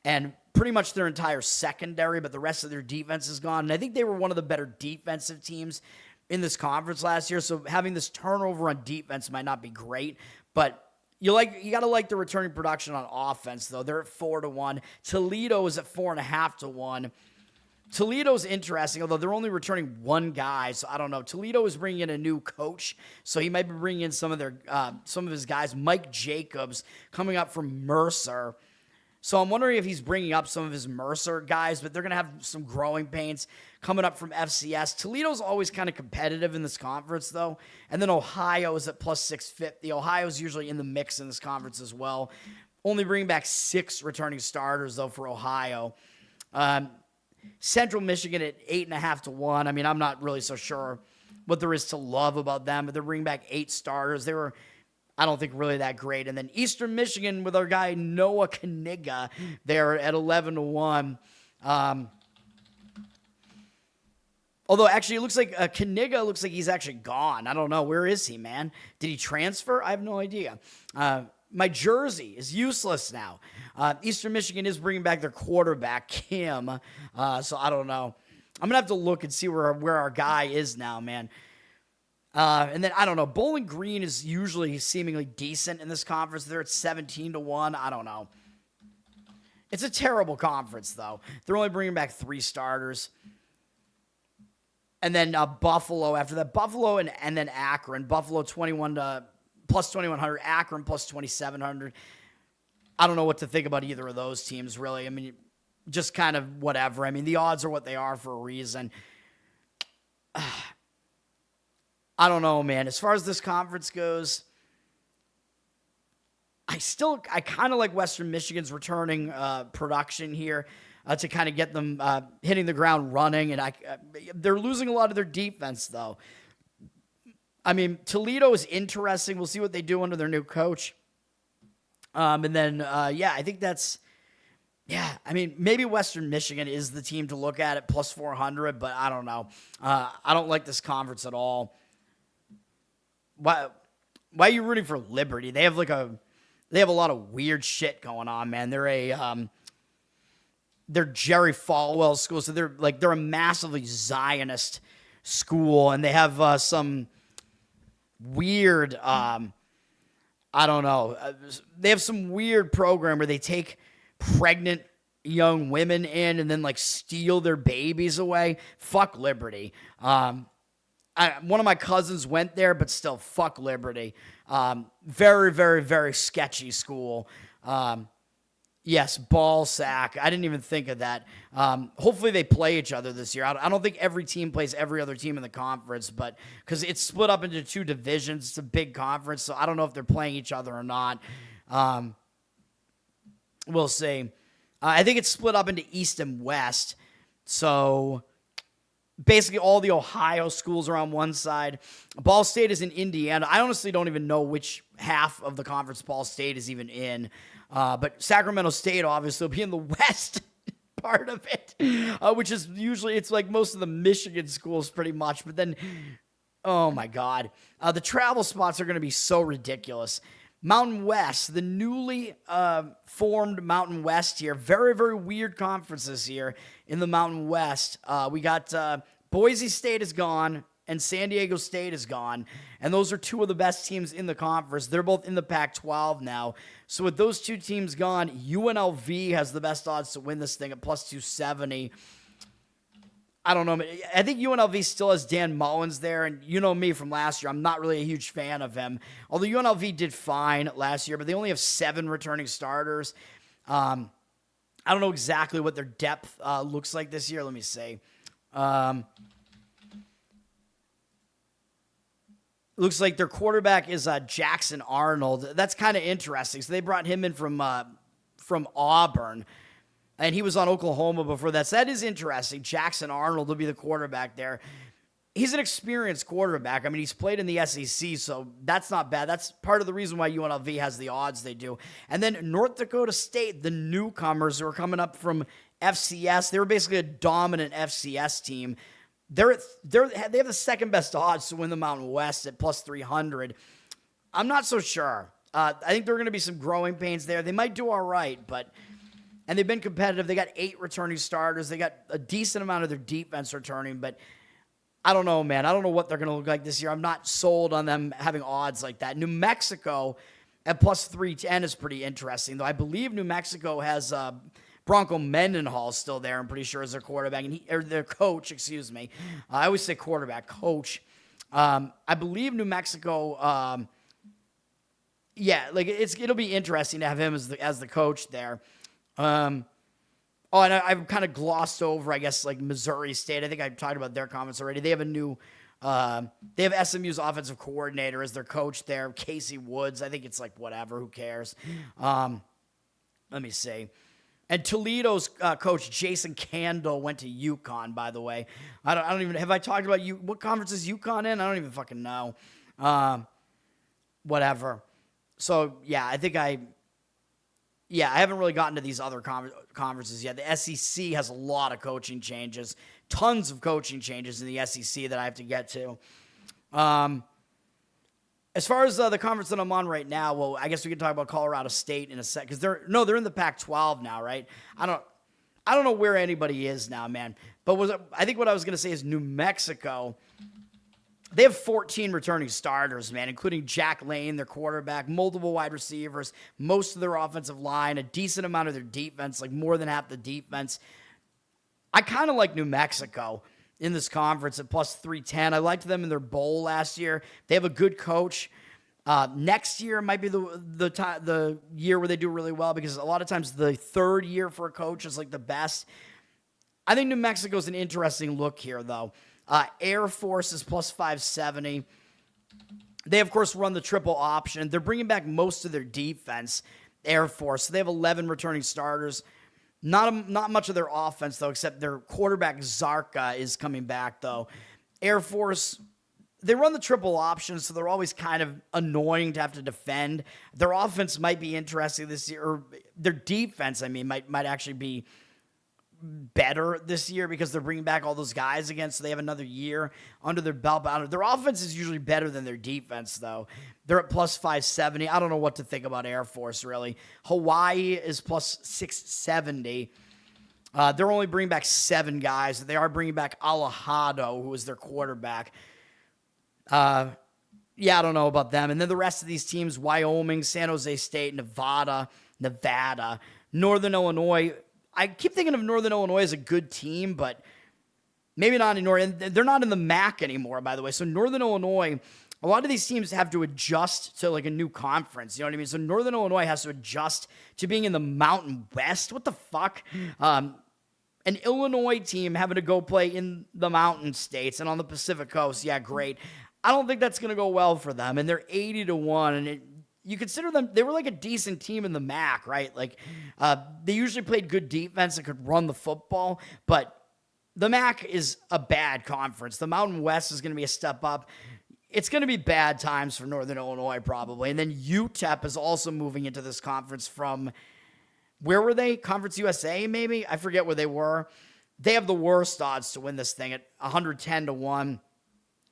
and pretty much their entire secondary, but the rest of their defense is gone. And I think they were one of the better defensive teams in this conference last year, so having this turnover on defense might not be great, but You got to like the returning production on offense, though. They're at 4-1. Toledo is at 4.5-1. Toledo's interesting, although they're only returning one guy, so I don't know. Toledo is bringing in a new coach, so he might be bringing in some of his guys. Mike Jacobs coming up from Mercer. So I'm wondering if he's bringing up some of his Mercer guys, but they're going to have some growing pains coming up from FCS. Toledo's always kind of competitive in this conference, though. And then Ohio is at plus 650. Ohio's usually in the mix in this conference as well. Only bringing back 6 returning starters, though, for Ohio. Central Michigan at 8.5-1. I mean, I'm not really so sure what there is to love about them, but they're bringing back 8 starters. They were, I don't think, really that great. And then Eastern Michigan with our guy Noah Kaniga, they're at 11-1. Although, actually, it looks like Kaniga looks like he's actually gone. I don't know. Where is he, man? Did he transfer? I have no idea. My jersey is useless now. Eastern Michigan is bringing back their quarterback, Kim. So I don't know. I'm going to have to look and see where our guy is now, man. And then, I don't know. Bowling Green is usually seemingly decent in this conference. They're at 17-1. I don't know. It's a terrible conference, though. They're only bringing back 3 starters. And then Buffalo after that. Buffalo and then Akron. Buffalo plus 2,100. Akron plus 2,700. I don't know what to think about either of those teams, really. I mean, just kind of whatever. I mean, the odds are what they are for a reason. I don't know, man. As far as this conference goes, I kind of like Western Michigan's returning production here to kind of get them hitting the ground running. And they're losing a lot of their defense, though. I mean, Toledo is interesting. We'll see what they do under their new coach. And then, I think that's, I mean, maybe Western Michigan is the team to look at plus 400, but I don't know. I don't like this conference at all. Why are you rooting for Liberty? They have a lot of weird shit going on, man. They're Jerry Falwell school, so they're a massively Zionist school, and they have some weird, I don't know. They have some weird program where they take pregnant young women in and then steal their babies away. Fuck Liberty. One of my cousins went there, but still, fuck Liberty. Very, very, very sketchy school. Yes, ball sack. I didn't even think of that. Hopefully they play each other this year. I don't think every team plays every other team in the conference, but because it's split up into 2 divisions, it's a big conference, so I don't know if they're playing each other or not. We'll see. I think it's split up into East and West, so basically all the Ohio schools are on one side. Ball State is in Indiana. I honestly don't even know which half of the conference Ball State is even in. But Sacramento State obviously will be in the West part of it, which is usually, it's like most of the Michigan schools pretty much. But then, oh my God, the travel spots are going to be so ridiculous. Mountain West, the newly formed Mountain West here. Very, very weird conferences here in the Mountain West. We got Boise State is gone and San Diego State is gone. And those are 2 of the best teams in the conference. They're both in the Pac-12 now. So with those 2 teams gone, UNLV has the best odds to win this thing at plus 270. I don't know. I think UNLV still has Dan Mullins there, and you know me from last year. I'm not really a huge fan of him. Although UNLV did fine last year, but they only have 7 returning starters. I don't know exactly what their depth looks like this year. Let me see. Looks like their quarterback is Jackson Arnold. That's kind of interesting. So they brought him in from Auburn. And he was on Oklahoma before that. So that is interesting. Jackson Arnold will be the quarterback there. He's an experienced quarterback. I mean, he's played in the SEC, so that's not bad. That's part of the reason why UNLV has the odds they do. And then North Dakota State, the newcomers who are coming up from FCS. They were basically a dominant FCS team. They have the second best odds to win the Mountain West at plus 300. I'm not so sure. I think there are going to be some growing pains there. They might do all right, and they've been competitive. They got 8 returning starters. They got a decent amount of their defense returning, but I don't know, man. I don't know what they're going to look like this year. I'm not sold on them having odds like that. New Mexico at plus 310 is pretty interesting, though. I believe New Mexico has Bronco Mendenhall still there, I'm pretty sure, as their quarterback, or their coach, excuse me. I always say quarterback, coach. I believe New Mexico, it'll be interesting to have him as the coach there. And I've kind of glossed over, I guess, like Missouri State. I think I talked about their comments already. They have they have SMU's offensive coordinator as their coach there, Casey Woods. I think it's like whatever, who cares? Let me see. And Toledo's coach, Jason Candle, went to UConn, by the way. I don't even, have I talked about what conference is UConn in? I don't even fucking know. Whatever. So, yeah, I haven't really gotten to these other conferences yet. The SEC has a lot of coaching changes, tons of coaching changes in the SEC that I have to get to. As far as the conference that I'm on right now, well, I guess we can talk about Colorado State in a sec, because they're in the Pac-12 now, right? I don't know where anybody is now, man. But I think what I was going to say is New Mexico. They have 14 returning starters, man, including Jack Lane, their quarterback, multiple wide receivers, most of their offensive line, a decent amount of their defense, like more than half the defense. I kind of like New Mexico in this conference at plus 310. I liked them in their bowl last year. They have a good coach. Next year might be the year where they do really well, because a lot of times the third year for a coach is like the best. I think New Mexico's an interesting look here, though. Air Force is plus 570. They, of course, run the triple option. They're bringing back most of their defense, Air Force. So they have 11 returning starters. Not much of their offense, though, except their quarterback, Zarka, is coming back, though. Air Force, they run the triple option, so they're always kind of annoying to have to defend. Their offense might be interesting this year, or their defense, might actually be better this year, because they're bringing back all those guys again, so they have another year under their belt. Their offense is usually better than their defense, though. They're at plus 570. I don't know what to think about Air Force, really. Hawaii is plus 670. They're only bringing back 7 guys. They are bringing back Alejado, who is their quarterback. I don't know about them. And then the rest of these teams, Wyoming, San Jose State, Nevada, Northern Illinois. I keep thinking of Northern Illinois as a good team, but maybe not anymore. And they're not in the MAC anymore, by the way. So Northern Illinois, a lot of these teams have to adjust to like a new conference. You know what I mean? So Northern Illinois has to adjust to being in the Mountain West. What the fuck? An Illinois team having to go play in the Mountain States and on the Pacific Coast. Yeah, great. I don't think that's going to go well for them. And they're 80-1, and you consider them, they were like a decent team in the MAC, right? Like, they usually played good defense and could run the football, but the MAC is a bad conference. The Mountain West is going to be a step up. It's going to be bad times for Northern Illinois, probably. And then UTEP is also moving into this conference from, where were they? Conference USA, maybe? I forget where they were. They have the worst odds to win this thing at 110-1.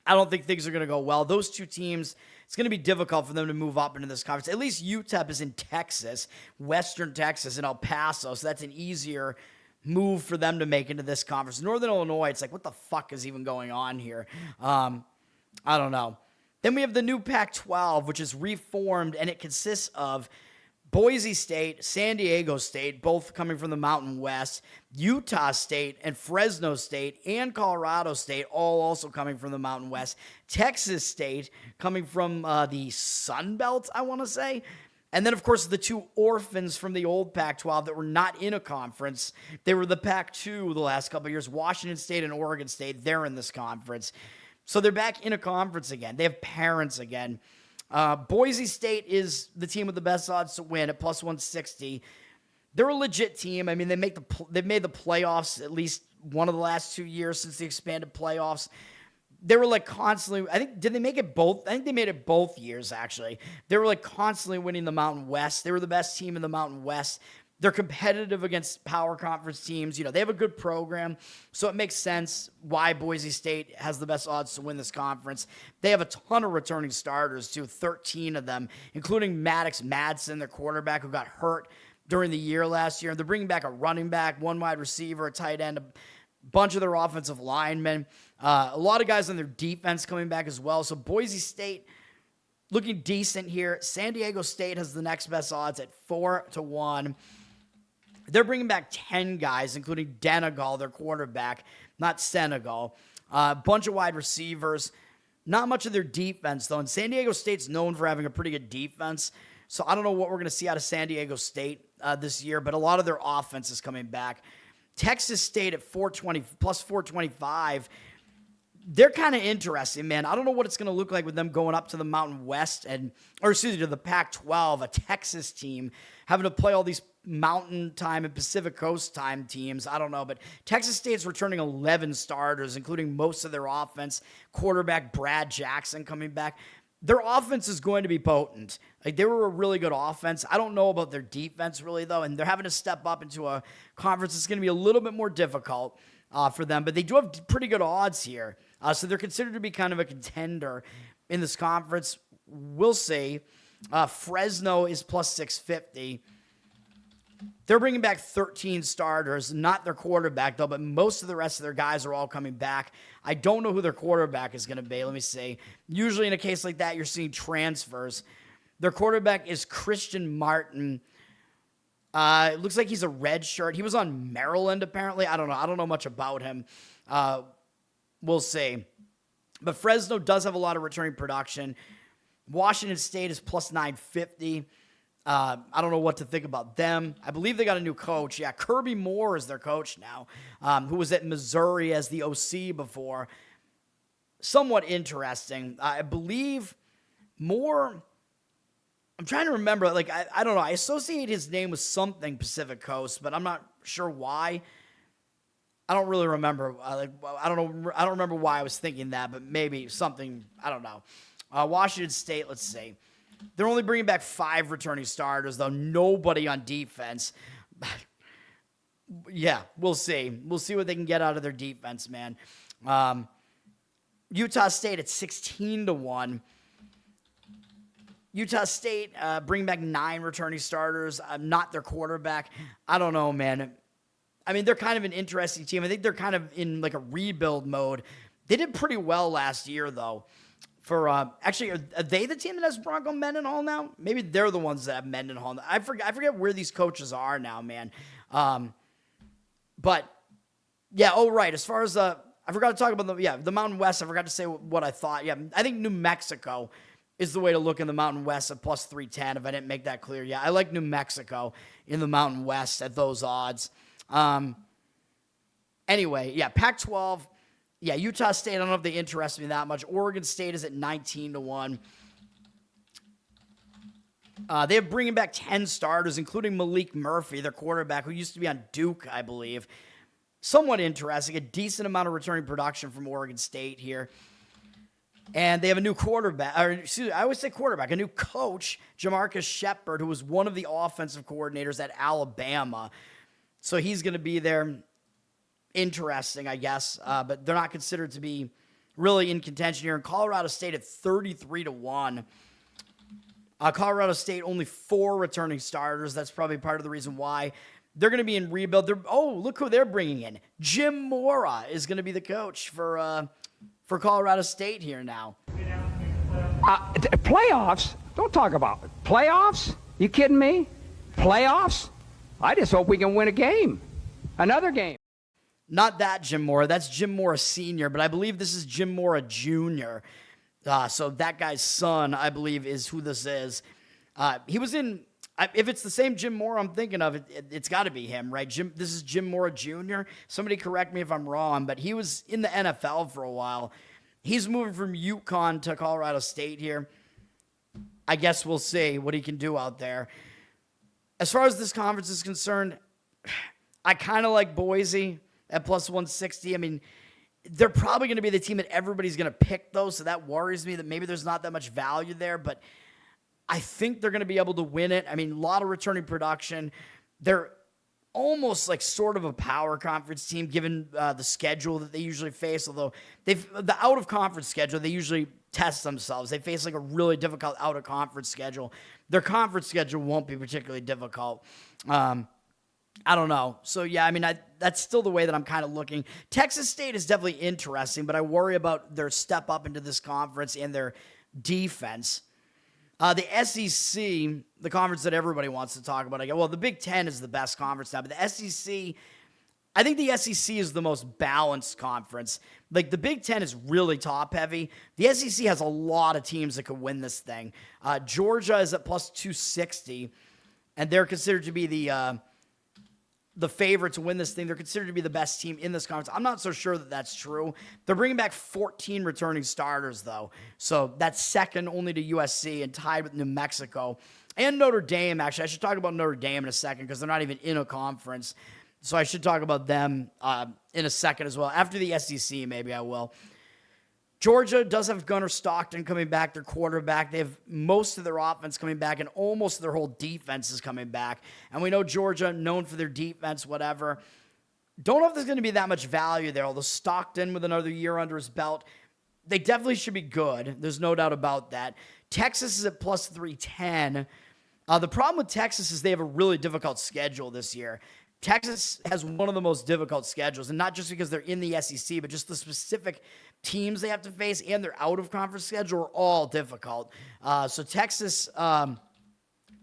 I don't think things are going to go well. Those two teams, it's going to be difficult for them to move up into this conference. At least UTEP is in Texas, Western Texas, in El Paso, so that's an easier move for them to make into this conference. Northern Illinois, it's like, what the fuck is even going on here? I don't know. Then we have the new Pac-12, which is reformed, and it consists of Boise State, San Diego State, both coming from the Mountain West, Utah State and Fresno State and Colorado State, all also coming from the Mountain West, Texas State coming from the Sun Belt, I want to say, and then, of course, the two orphans from the old Pac-12 that were not in a conference. They were the Pac-2 the last couple of years. Washington State and Oregon State, they're in this conference. So they're back in a conference again. They have parents again. Boise State is the team with the best odds to win at plus 160. They're a legit team. I mean, they've made the playoffs at least one of the last 2 years since the expanded playoffs. They were like constantly, did they make it both? I think they made it both years, actually. They were like constantly winning the Mountain West. They were the best team in the Mountain West. They're competitive against power conference teams. You know, they have a good program, so it makes sense why Boise State has the best odds to win this conference. They have a ton of returning starters, too, 13 of them, including Maddox Madsen, their quarterback, who got hurt during the year last year. They're bringing back a running back, one wide receiver, a tight end, a bunch of their offensive linemen, a lot of guys on their defense coming back as well. So Boise State, looking decent here. San Diego State has the next best odds at 4-1. They're bringing back 10 guys, including Denegal, their quarterback, not Senegal. A bunch of wide receivers. Not much of their defense, though. And San Diego State's known for having a pretty good defense. So I don't know what we're going to see out of San Diego State this year, but a lot of their offense is coming back. Texas State at 420 plus 425. They're kind of interesting, man. I don't know what it's going to look like with them going up to the Mountain West to the Pac-12, a Texas team, having to play all these Mountain Time and Pacific Coast Time teams. I don't know, but Texas State's returning 11 starters, including most of their offense. Quarterback Brad Jackson coming back. Their offense is going to be potent. Like, they were a really good offense. I don't know about their defense really, though, and they're having to step up into a conference that's going to be a little bit more difficult for them, but they do have pretty good odds here. So they're considered to be kind of a contender in this conference. We'll see. Fresno is plus 650. They're bringing back 13 starters, not their quarterback, though, but most of the rest of their guys are all coming back. I don't know who their quarterback is going to be. Let me see. Usually in a case like that, you're seeing transfers. Their quarterback is Christian Martin. It looks like he's a red shirt. He was on Maryland, apparently. I don't know. I don't know much about him. We'll see. But Fresno does have a lot of returning production. Washington State is plus 950. I don't know what to think about them. I believe they got a new coach. Yeah, Kirby Moore is their coach now, who was at Missouri as the OC before. Somewhat interesting. I believe Moore, I'm trying to remember. Like, I don't know. I associate his name with something Pacific Coast, but I'm not sure why. I don't really remember. I don't remember why I was thinking that, but maybe something. I don't know. Washington State, let's see. They're only bringing back 5 returning starters, though. Nobody on defense. Yeah, we'll see. We'll see what they can get out of their defense, man. Utah State at 16-1. Utah State bringing back 9 returning starters, not their quarterback. I don't know, man. I mean, they're kind of an interesting team. I think they're kind of in like a rebuild mode. They did pretty well last year, though. Actually, are they the team that has Bronco Mendenhall now? Maybe they're the ones that have Mendenhall. I forget where these coaches are now, man. But yeah, right. As far as I forgot to talk about the Mountain West. I forgot to say what I thought. Yeah, I think New Mexico is the way to look in the Mountain West at plus 310. If I didn't make that clear, yeah, I like New Mexico in the Mountain West at those odds. Anyway, yeah, Pac-12. Yeah, Utah State, I don't know if they interest me that much. Oregon State is at 19-1. They're bringing back 10 starters, including Malik Murphy, their quarterback, who used to be on Duke, I believe. Somewhat interesting. A decent amount of returning production from Oregon State here. And they have a new quarterback. I always say quarterback. A new coach, Jamarcus Shepard, who was one of the offensive coordinators at Alabama. So he's going to be there. Interesting, I guess, but they're not considered to be really in contention here. And Colorado State at 33-1. Colorado State only 4 returning starters. That's probably part of the reason why they're going to be in rebuild. Look who they're bringing in. Jim Mora is going to be the coach for Colorado State here now. Playoffs? Don't talk about it. Playoffs? You kidding me? Playoffs? I just hope we can win a game. Another game. Not that Jim Mora. That's Jim Mora Sr., but I believe this is Jim Mora Jr. So that guy's son, I believe, is who this is. He was in, if it's the same Jim Mora I'm thinking of, it's got to be him, right? This is Jim Mora Jr. Somebody correct me if I'm wrong, but he was in the NFL for a while. He's moving from UConn to Colorado State here. I guess we'll see what he can do out there. As far as this conference is concerned, I kind of like Boise at plus 160. I mean, they're probably going to be the team that everybody's going to pick, though, so that worries me that maybe there's not that much value there, but I think they're going to be able to win it. I mean, a lot of returning production. They're almost like sort of a power conference team given the schedule that they usually face, although the out-of-conference schedule, they usually test themselves. They face like a really difficult out-of-conference schedule. Their conference schedule won't be particularly difficult. I don't know. So, yeah, I mean, that's still the way that I'm kind of looking. Texas State is definitely interesting, but I worry about their step up into this conference and their defense. The SEC, the conference that everybody wants to talk about. Well, the Big Ten is the best conference now, but the SEC, I think the SEC is the most balanced conference. Like, the Big Ten is really top-heavy. The SEC has a lot of teams that could win this thing. Georgia is at plus 260, and they're considered to be the favorite to win this thing. They're considered to be the best team in this conference. I'm not so sure that that's true. They're bringing back 14 returning starters, though. So that's second only to USC and tied with New Mexico. And Notre Dame, actually. I should talk about Notre Dame in a second because they're not even in a conference. So I should talk about them in a second as well. After the SEC, maybe I will. Georgia does have Gunnar Stockton coming back, their quarterback. They have most of their offense coming back, and almost their whole defense is coming back. And we know Georgia, known for their defense, whatever. Don't know if there's going to be that much value there, although Stockton with another year under his belt, they definitely should be good. There's no doubt about that. Texas is at plus 310. The problem with Texas is they have a really difficult schedule this year. Texas has one of the most difficult schedules, and not just because they're in the SEC, but just the specific teams they have to face and their out-of-conference schedule are all difficult. So Texas,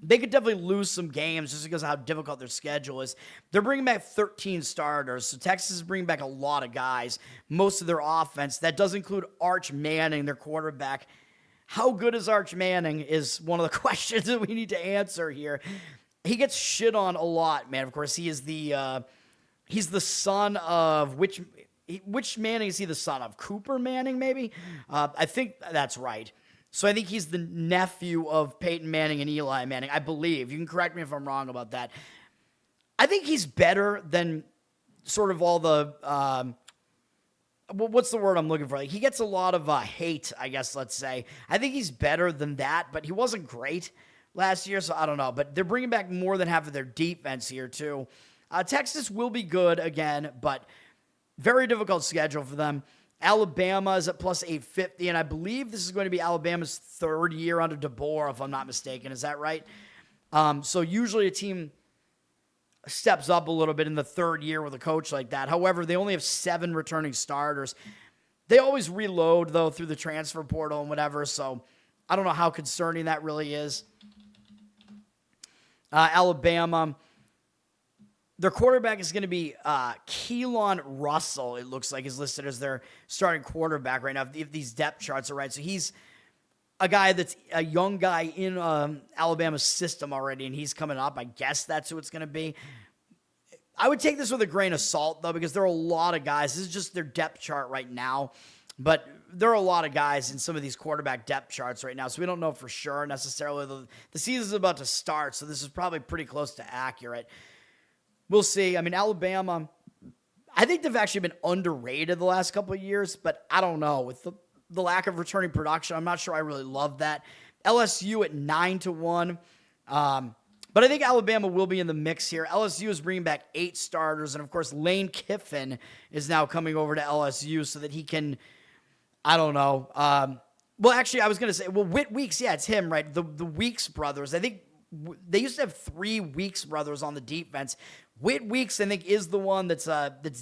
they could definitely lose some games just because of how difficult their schedule is. They're bringing back 13 starters, so Texas is bringing back a lot of guys, most of their offense. That does include Arch Manning, their quarterback. How good is Arch Manning is one of the questions that we need to answer here. He gets shit on a lot, man. Of course, he is he's the son of which Manning is he the son of? Cooper Manning, maybe? I think that's right. So I think he's the nephew of Peyton Manning and Eli Manning, I believe. You can correct me if I'm wrong about that. I think he's better than sort of all the, what's the word I'm looking for? Like, he gets a lot of hate, I guess, let's say. I think he's better than that, but he wasn't great last year, so I don't know. But they're bringing back more than half of their defense here, too. Texas will be good again, but very difficult schedule for them. Alabama is at plus 850, and I believe this is going to be Alabama's third year under DeBoer, if I'm not mistaken. Is that right? So usually a team steps up a little bit in the third year with a coach like that. However, they only have 7 returning starters. They always reload, though, through the transfer portal and whatever, so I don't know how concerning that really is. Alabama, their quarterback is going to be Keelan Russell, it looks like, is listed as their starting quarterback right now, if these depth charts are right. So he's a guy that's a young guy in Alabama's system already, and he's coming up. I guess that's who it's going to be. I would take this with a grain of salt, though, because there are a lot of guys. This is just their depth chart right now. But there are a lot of guys in some of these quarterback depth charts right now, so we don't know for sure necessarily. The season's about to start, so this is probably pretty close to accurate. We'll see. I mean, Alabama, I think they've actually been underrated the last couple of years, but I don't know. With the lack of returning production, I'm not sure I really love that. LSU at 9-1. But I think Alabama will be in the mix here. LSU is bringing back 8 starters, and of course, Lane Kiffin is now coming over to LSU so that he can, I don't know. Well, actually, I was going to say, Whit Weeks, yeah, it's him, right? The Weeks brothers. I think they used to have 3 Weeks brothers on the defense. Whit Weeks, I think, is the one that's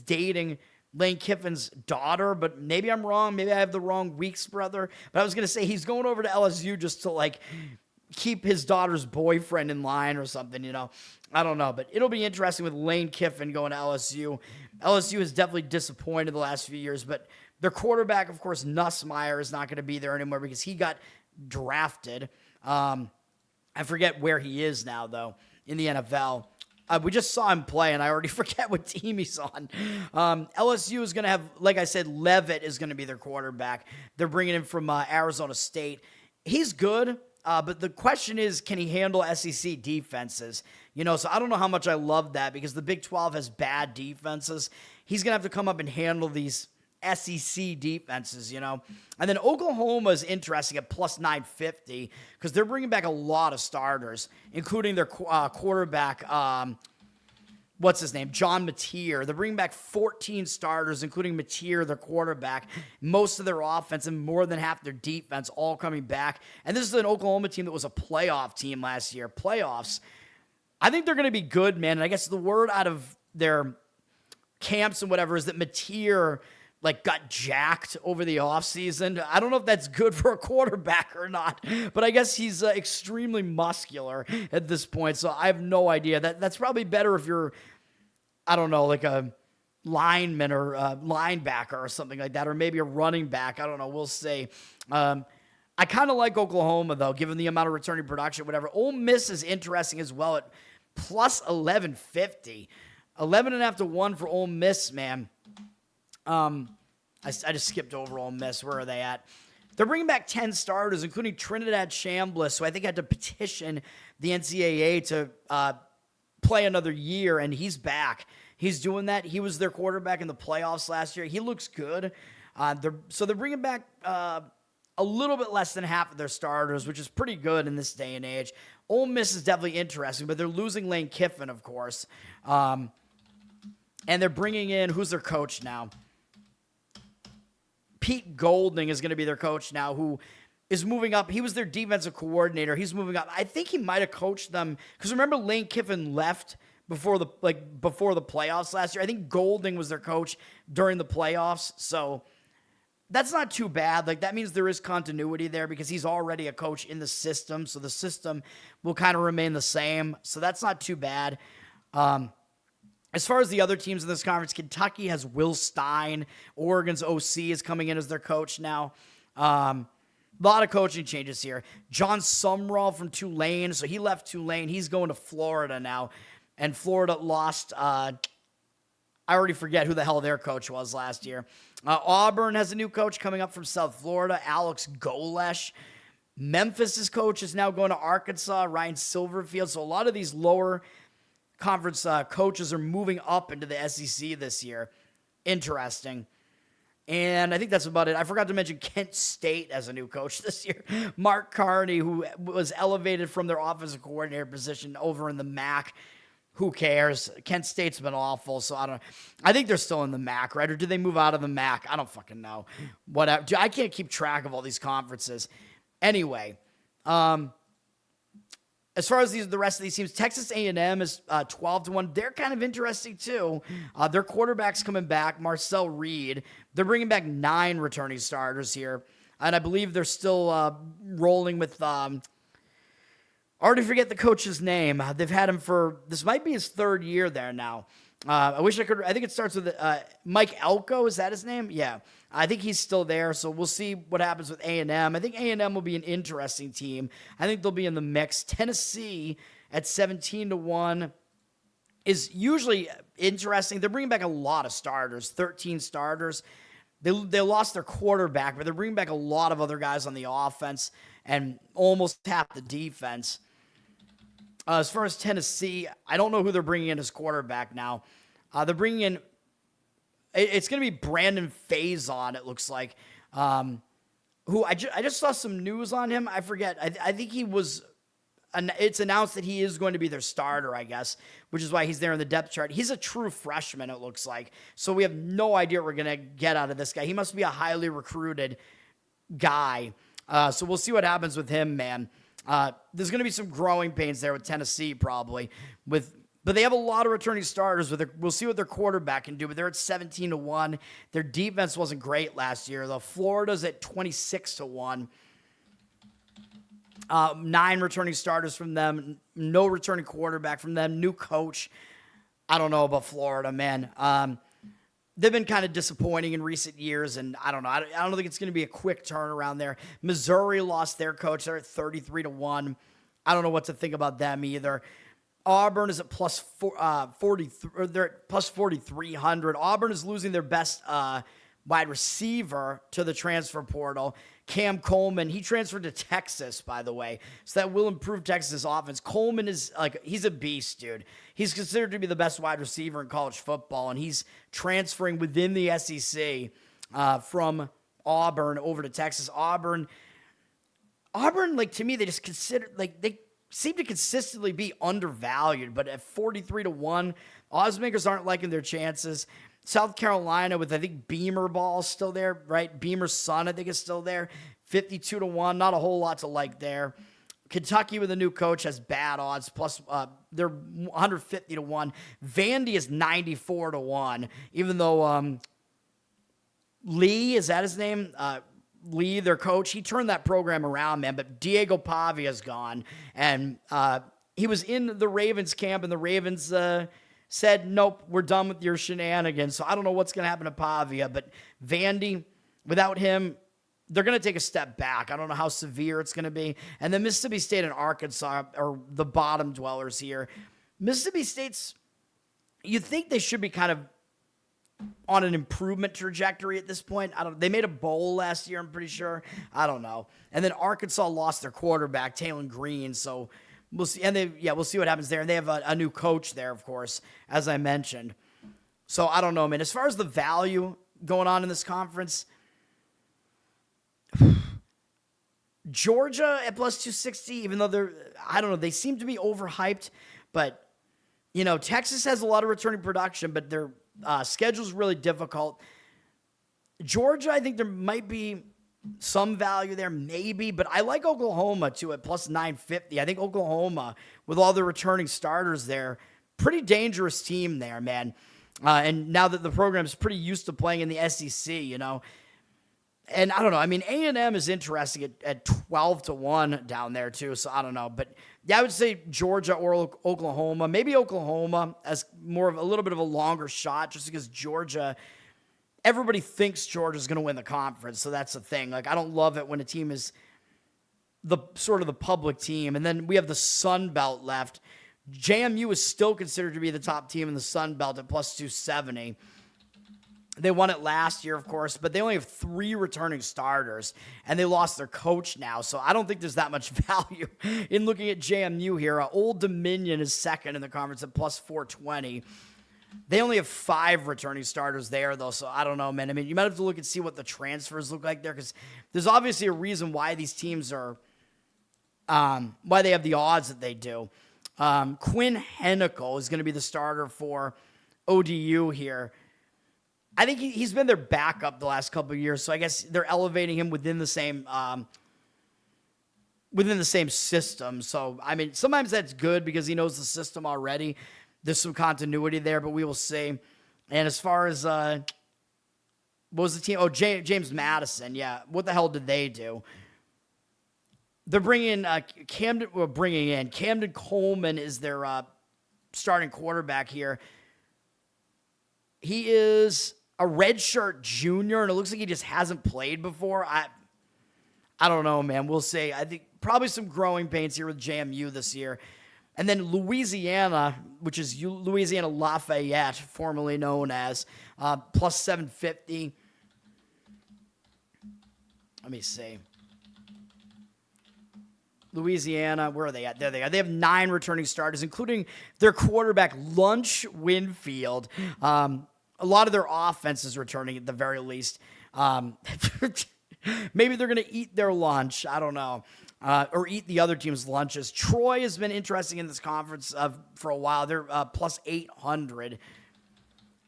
dating Lane Kiffin's daughter, but maybe I'm wrong. Maybe I have the wrong Weeks brother. But I was going to say he's going over to LSU just to, like, keep his daughter's boyfriend in line or something, you know. I don't know, but it'll be interesting with Lane Kiffin going to LSU. LSU has definitely disappointed the last few years, but their quarterback, of course, Nussmeier, is not going to be there anymore because he got drafted. I forget where he is now, though, in the NFL. We just saw him play, and I already forget what team he's on. LSU is going to have, like I said, Leavitt is going to be their quarterback. They're bringing him from Arizona State. He's good, but the question is, can he handle SEC defenses? You know, so I don't know how much I love that because the Big 12 has bad defenses. He's going to have to come up and handle these SEC defenses, you know. And then Oklahoma is interesting at plus 950 because they're bringing back a lot of starters, including their quarterback, what's his name, John Mateer. They're bringing back 14 starters, including Mateer, their quarterback, most of their offense and more than half their defense all coming back. And this is an Oklahoma team that was a playoff team last year. Playoffs. I think they're going to be good, man. And I guess the word out of their camps and whatever is that Mateer like got jacked over the offseason. I don't know if that's good for a quarterback or not, but I guess he's extremely muscular at this point. So I have no idea. That's probably better if you're, I don't know, like a lineman or a linebacker or something like that, or maybe a running back. I don't know. We'll see. I kind of like Oklahoma, though, given the amount of returning production, whatever. Ole Miss is interesting as well at plus 1150. 11.5 to 1 for Ole Miss, man. I just skipped over Ole Miss. Where are they at? They're bringing back 10 starters, including Trinidad Chambliss, who I think had to petition the NCAA to play another year, and he's back. He's doing that. He was their quarterback in the playoffs last year. He looks good. They're bringing back a little bit less than half of their starters, which is pretty good in this day and age. Ole Miss is definitely interesting, but they're losing Lane Kiffin, of course. And they're bringing in, who's their coach now? Pete Golding is going to be their coach now, who is moving up. He was their defensive coordinator. He's moving up. I think he might have coached them, because remember Lane Kiffin left before the playoffs last year. I think Golding was their coach during the playoffs, so that's not too bad. Like, that means there is continuity there because he's already a coach in the system, so the system will kind of remain the same. So that's not too bad. As far as the other teams in this conference, Kentucky has Will Stein. Oregon's OC is coming in as their coach now. A lot of coaching changes here. John Sumrall from Tulane. So he left Tulane. He's going to Florida now. And Florida lost, I already forget who the hell their coach was last year. Auburn has a new coach coming up from South Florida, Alex Golesh. Memphis's coach is now going to Arkansas, Ryan Silverfield. So a lot of these lower conference coaches are moving up into the SEC this year. Interesting. And I think that's about it. I forgot to mention Kent State as a new coach this year. Mark Carney, who was elevated from their offensive coordinator position over in the MAC. Who cares? Kent State's been awful, so I don't know. I think they're still in the MAC, right? Or did they move out of the MAC? I don't fucking know. Whatever. I can't keep track of all these conferences. Anyway, as far as the rest of these teams, Texas A&M is 12 to 1. They're kind of interesting too. Their quarterback's coming back, Marcel Reed. They're bringing back 9 returning starters here, and I believe they're still rolling with. I already forget the coach's name. They've had him for, this might be his 3rd year there now. I wish I could, I think it starts with Mike Elko. Is that his name? Yeah. I think he's still there, so we'll see what happens with A&M. I think A&M will be an interesting team. I think they'll be in the mix. Tennessee at 17 to 1 is usually interesting. They're bringing back a lot of starters, 13 starters. They lost their quarterback, but they're bringing back a lot of other guys on the offense and almost half the defense. As far as Tennessee, I don't know who they're bringing in as quarterback now. They're bringing in, it's going to be Brandon Faison, it looks like, who I just saw some news on him. I forget. I think he was, it's announced that he is going to be their starter, I guess, which is why he's there in the depth chart. He's a true freshman, it looks like. So we have no idea what we're going to get out of this guy. He must be a highly recruited guy. So we'll see what happens with him, man. There's going to be some growing pains there with Tennessee, probably. But they have a lot of returning starters. We'll see what their quarterback can do. But they're at 17 to 1. Their defense wasn't great last year, though. Florida's at 26 to 1. 9 returning starters from them. No returning quarterback from them. New coach. I don't know about Florida, man. They've been kind of disappointing in recent years, and I don't know. I don't think it's going to be a quick turnaround there. Missouri lost their coach. They're at 33 to 1. I don't know what to think about them either. Auburn is at plus 43, or they're at plus 4,300. Auburn is losing their best wide receiver to the transfer portal. Cam Coleman, he transferred to Texas, by the way, so that will improve Texas' offense. Coleman is he's a beast, dude. He's considered to be the best wide receiver in college football, and he's transferring within the SEC from Auburn over to Texas. Auburn, to me, they seem to consistently be undervalued, but at 43 to 1, oddsmakers aren't liking their chances. South Carolina with, I think, Beamer ball still there, right? Beamer's son, I think, is still there. 52 to 1, not a whole lot to like there. Kentucky with a new coach has bad odds. Plus, they're 150 to 1. Vandy is 94 to 1, even though Lee, is that his name? Lee, their coach, he turned that program around, man. But Diego Pavia's gone, and he was in the Ravens camp, and the Ravens said, nope, we're done with your shenanigans. So I don't know what's going to happen to Pavia, but Vandy, without him, they're going to take a step back. I don't know how severe it's going to be. And then Mississippi State and Arkansas are the bottom dwellers here. Mississippi State's, you'd think they should be kind of on an improvement trajectory at this point. They made a bowl last year, I'm pretty sure. I don't know. And then Arkansas lost their quarterback, Taylor Green, so we'll see. And we'll see what happens there. And they have a new coach there, of course, as I mentioned. So I don't know, man. As far as the value going on in this conference, Georgia at plus 260, even though they seem to be overhyped, but Texas has a lot of returning production, but their schedule's really difficult. Georgia, I think there might be some value there, maybe, but I like Oklahoma too at plus 950. I think Oklahoma, with all the returning starters there, pretty dangerous team there, man. And now that the program's pretty used to playing in the SEC, And I don't know. I mean, A&M is interesting at 12-1 down there too. So I don't know, but yeah, I would say Georgia or Oklahoma. Maybe Oklahoma as more of a little bit of a longer shot, just because Georgia. Everybody thinks Georgia's going to win the conference, so that's the thing. Like, I don't love it when a team is the sort of the public team, and then we have the Sun Belt left. JMU is still considered to be the top team in the Sun Belt at plus 270. They won it last year, of course, but they only have 3 returning starters, and they lost their coach now. So I don't think there's that much value in looking at JMU here. Old Dominion is second in the conference at plus 420. They only have 5 returning starters there, though, so I don't know, man. I mean, you might have to look and see what the transfers look like there, because there's obviously a reason why these teams are why they have the odds that they do. Quinn Hennicle is going to be the starter for ODU here. I think he's been their backup the last couple of years, so I guess they're elevating him within the same system. So, I mean, sometimes that's good because he knows the system already. There's some continuity there, but we will see. And as far as what was the team? Oh, James Madison. Yeah, what the hell did they do? They're bringing Camden Coleman is their starting quarterback here. He is a redshirt junior, and it looks like he just hasn't played before. I don't know, man. We'll see. I think probably some growing pains here with JMU this year. And then Louisiana, which is Louisiana Lafayette, formerly known as, plus 750. Let me see. Louisiana, where are they at? There they are. They have 9 returning starters, including their quarterback, Lunch Winfield. A lot of their offense is returning at the very least. Maybe they're going to eat their lunch. I don't know. Or eat the other team's lunches. Troy has been interesting in this conference for a while. They're plus 800.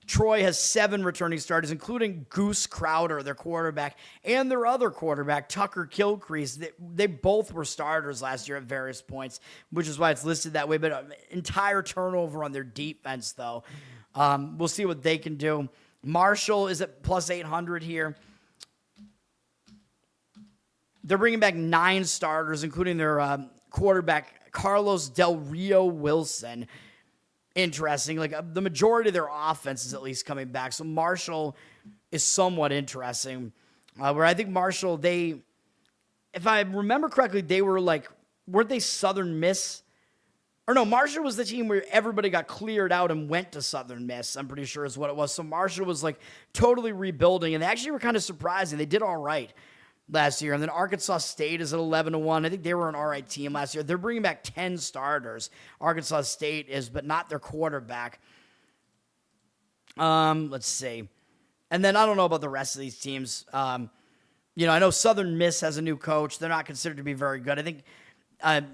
Troy has 7 returning starters, including Goose Crowder, their quarterback, and their other quarterback, Tucker Kilcrease. They both were starters last year at various points, which is why it's listed that way. But entire turnover on their defense, though. We'll see what they can do. Marshall is at plus 800 here. They're bringing back 9 starters, including their quarterback, Carlos Del Rio Wilson. Interesting. Like the majority of their offense is at least coming back. So Marshall is somewhat interesting. Where I think Marshall, if I remember correctly, they were weren't they Southern Miss? Or no, Marshall was the team where everybody got cleared out and went to Southern Miss, I'm pretty sure is what it was. So Marshall was totally rebuilding, and they actually were kind of surprising. They did all right last year. And then Arkansas State is at 11-1. I think they were an all right team last year. They're bringing back 10 starters. Arkansas State is, but not their quarterback. Let's see. And then I don't know about the rest of these teams. I know Southern Miss has a new coach. They're not considered to be very good. I think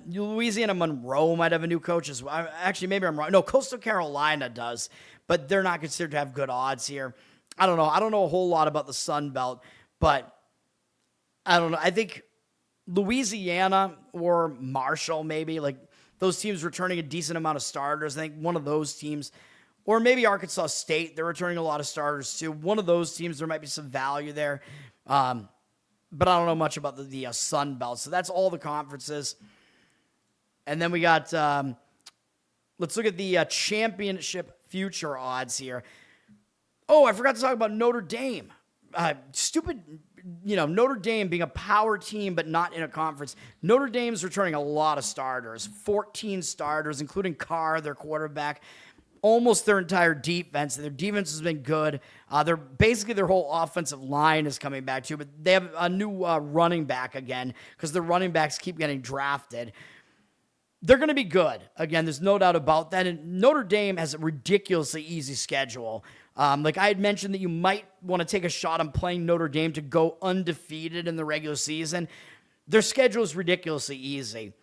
Louisiana Monroe might have a new coach as well. Actually, maybe I'm wrong. No, Coastal Carolina does, but they're not considered to have good odds here. I don't know. I don't know a whole lot about the Sun Belt, but I don't know. I think Louisiana or Marshall, maybe, those teams returning a decent amount of starters. I think one of those teams, Or maybe Arkansas State. They're returning a lot of starters too. One of those teams, there might be some value there. But I don't know much about the Sun Belt. So that's all the conferences. And then we got, let's look at the championship future odds here. Oh, I forgot to talk about Notre Dame. Notre Dame being a power team, but not in a conference. Notre Dame's returning a lot of starters, 14 starters, including Carr, their quarterback, almost their entire defense. Their defense has been good. Their whole offensive line is coming back too, but they have a new running back again because their running backs keep getting drafted. They're going to be good. Again, there's no doubt about that. And Notre Dame has a ridiculously easy schedule. Like I had mentioned that you might want to take a shot on playing Notre Dame to go undefeated in the regular season. Their schedule is ridiculously easy.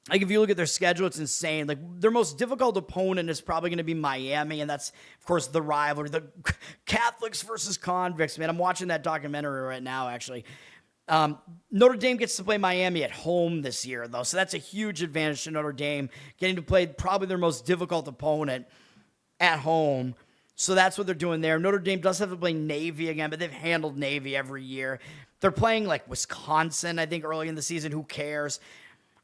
Like if you look at their schedule, it's insane. Like their most difficult opponent is probably going to be Miami, and that's of course the rivalry, the Catholics versus convicts. Man, I'm watching that documentary right now, actually. Notre Dame gets to play Miami at home this year, though, so that's a huge advantage to Notre Dame, getting to play probably their most difficult opponent at home. So that's what they're doing there. Notre Dame does have to play Navy again, but they've handled Navy every year. They're playing like Wisconsin, I think, early in the season. Who cares?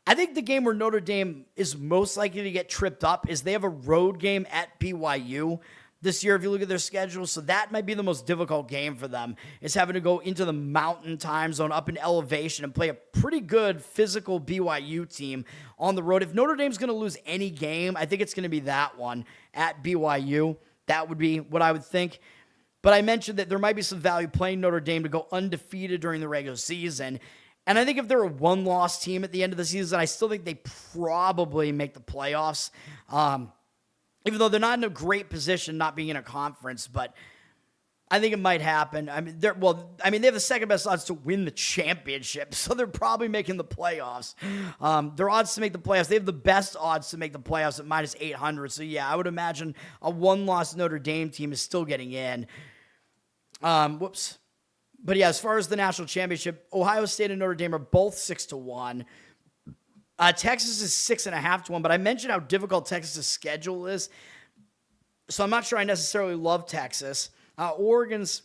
I think the game where Notre Dame is most likely to get tripped up is they have a road game at BYU this year, if you look at their schedule. So that might be the most difficult game for them, is having to go into the mountain time zone up in elevation and play a pretty good physical BYU team on the road. If Notre Dame's going to lose any game, I think it's going to be that one at BYU. That would be what I would think. But I mentioned that there might be some value playing Notre Dame to go undefeated during the regular season. And I think if they're a one-loss team at the end of the season, I still think they probably make the playoffs. Even though they're not in a great position not being in a conference, but I think it might happen. I mean, they have the second best odds to win the championship, so they're probably making the playoffs. Their odds to make the playoffs, they have the best odds to make the playoffs at minus 800. So yeah, I would imagine a one-loss Notre Dame team is still getting in. But yeah, as far as the national championship, Ohio State and Notre Dame are both 6-1. Texas is 6.5-1, but I mentioned how difficult Texas' schedule is, so I'm not sure I necessarily love Texas. Oregon's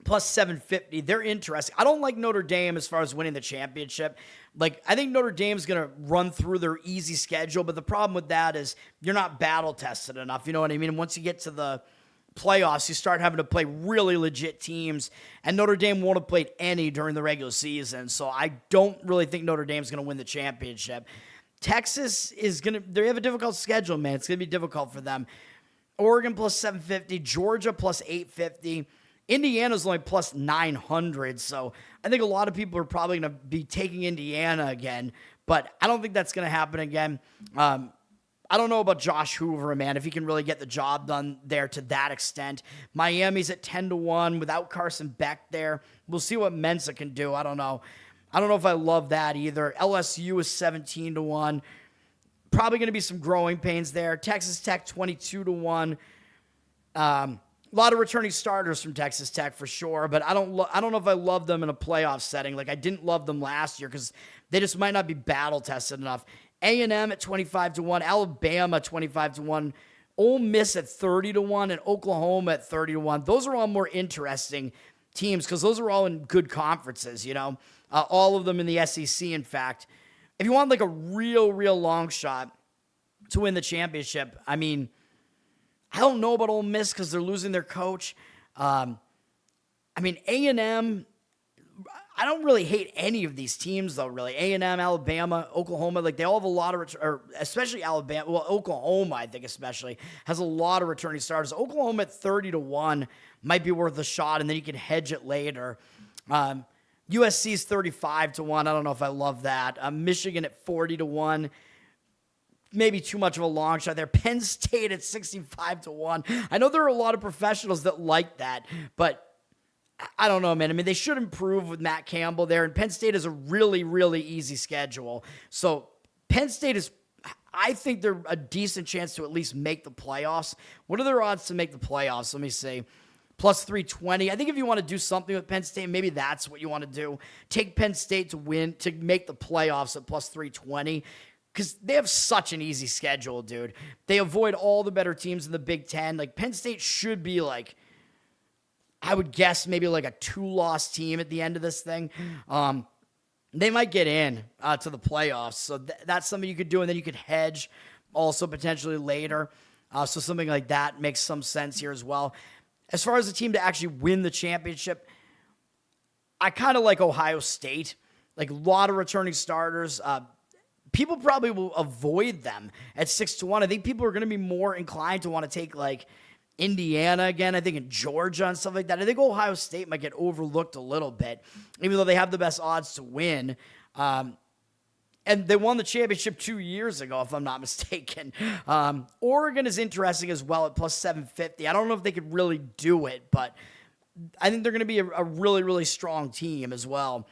plus 750. They're interesting. I don't like Notre Dame as far as winning the championship. Like, I think Notre Dame's going to run through their easy schedule, but the problem with that is you're not battle tested enough. You know what I mean? And once you get to the playoffs, you start having to play really legit teams, and Notre Dame won't have played any during the regular season, so I don't really think Notre Dame's going to win the championship. Texas they have a difficult schedule, man. It's going to be difficult for them. Oregon plus 750, Georgia plus 850, Indiana's only plus 900, so I think a lot of people are probably going to be taking Indiana again, but I don't think that's going to happen again. I don't know about Josh Hoover, man, if he can really get the job done there to that extent. Miami's at 10-1 without Carson Beck there. We'll see what Mensa can do. I don't know. I don't know if I love that either. LSU is 17-1. Probably going to be some growing pains there. Texas Tech 22-1. A lot of returning starters from Texas Tech for sure, but I don't know if I love them in a playoff setting. Like I didn't love them last year because they just might not be battle tested enough. A&M at 25-1, Alabama 25-1, Ole Miss at 30-1, and Oklahoma at 30-1. Those are all more interesting teams because those are all in good conferences, you know, all of them in the SEC, in fact. If you want like a real long shot to win the championship, I mean, I don't know about Ole Miss because they're losing their coach. I mean, A&M, I don't really hate any of these teams, though, really. A&M, Alabama, Oklahoma, like, they all have a lot of, especially Alabama, well, Oklahoma, I think especially, has a lot of returning starters. Oklahoma at 30-1 might be worth a shot, and then you can hedge it later. USC's 35-1. I don't know if I love that. Michigan at 40-1. Maybe too much of a long shot there. Penn State at 65-1. I know there are a lot of professionals that like that, but I don't know, man. I mean, they should improve with Matt Campbell there, and Penn State has a really easy schedule. So Penn State is, I think they're a decent chance to at least make the playoffs. What are their odds to make the playoffs? Let me see. Plus 320. I think if you want to do something with Penn State, maybe that's what you want to do. Take Penn State to win, to make the playoffs at plus 320. because they have such an easy schedule, dude. They avoid all the better teams in the Big Ten. Like, Penn State should be like, I would guess maybe like a 2-loss team at the end of this thing. They might get in to the playoffs. So that's something you could do. And then you could hedge also potentially later. So something like that makes some sense here as well. As far as the team to actually win the championship, I kind of like Ohio State. Like, a lot of returning starters. People probably will avoid them at 6-1. I think people are going to be more inclined to want to take, like, Indiana again, I think, in Georgia and stuff like that. I think Ohio State might get overlooked a little bit, even though they have the best odds to win. And they won the championship 2 years ago, if I'm not mistaken. Oregon is interesting as well at plus 750. I don't know if they could really do it, but I think they're going to be a really, really strong team as well.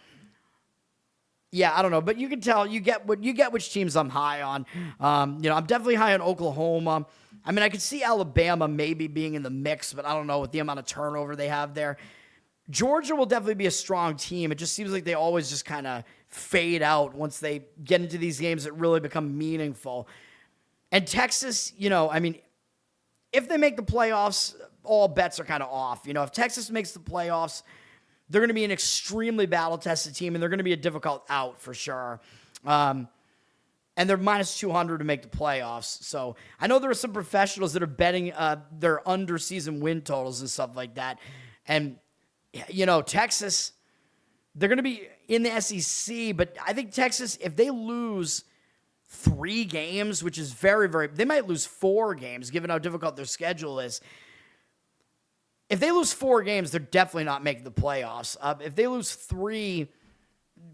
Yeah, I don't know, but you can tell you get which teams I'm high on. I'm definitely high on Oklahoma. I mean, I could see Alabama maybe being in the mix, but I don't know with the amount of turnover they have there. Georgia will definitely be a strong team. It just seems like they always just kind of fade out once they get into these games that really become meaningful. And Texas, I mean, if they make the playoffs, all bets are kind of off. If Texas makes the playoffs, they're going to be an extremely battle-tested team, and they're going to be a difficult out for sure. And they're minus 200 to make the playoffs. So I know there are some professionals that are betting their under-season win totals and stuff like that. And, Texas, they're going to be in the SEC, but I think Texas, if they lose 3 games, which is very, very, they might lose 4 games given how difficult their schedule is. If they lose 4 games, they're definitely not making the playoffs. If they lose 3,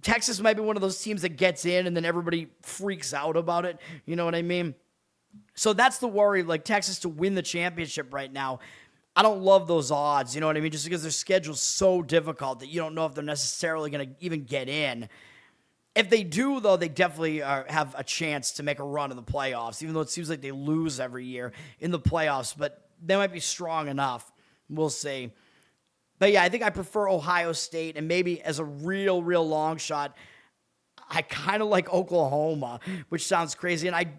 Texas might be one of those teams that gets in and then everybody freaks out about it. You know what I mean? So that's the worry, like Texas to win the championship right now. I don't love those odds, you know what I mean? Just because their schedule's so difficult that you don't know if they're necessarily going to even get in. If they do, though, they definitely have a chance to make a run in the playoffs, even though it seems like they lose every year in the playoffs. But they might be strong enough. We'll see. But yeah, I think I prefer Ohio State, and maybe as a real, real long shot, I kind of like Oklahoma, which sounds crazy. And I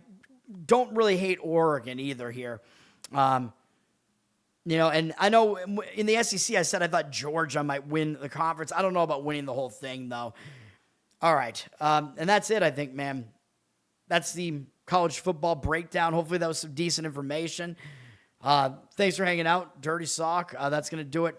don't really hate Oregon either here. And I know in the SEC, I said I thought Georgia might win the conference. I don't know about winning the whole thing, though. All right. And that's it, I think, man. That's the college football breakdown. Hopefully that was some decent information. Thanks for hanging out, Dirty Sock. That's going to do it.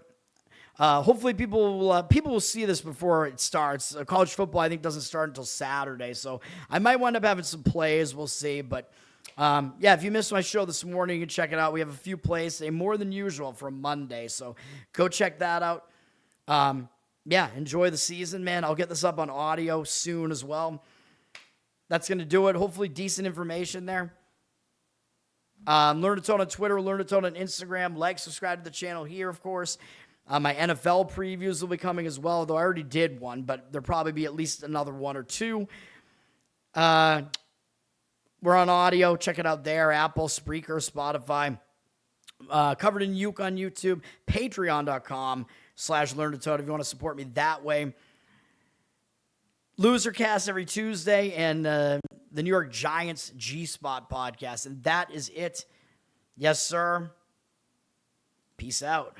Hopefully people will see this before it starts. College football, I think, doesn't start until Saturday, so I might wind up having some plays. We'll see. But, if you missed my show this morning, you can check it out. We have a few plays today, more than usual for Monday, so go check that out. Enjoy the season, man. I'll get this up on audio soon as well. That's going to do it. Hopefully decent information there. Learn to Tone on Twitter, Learn to Tone on Instagram. Like, subscribe to the channel here, of course. My NFL previews will be coming as well, though I already did one, but there'll probably be at least another 1 or 2. We're on audio. Check it out there. Apple, Spreaker, Spotify. Covered in Uke on YouTube. Patreon.com/Learn to Tone if you want to support me that way. Losercast every Tuesday, and the New York Giants G-Spot podcast. And that is it. Yes, sir. Peace out.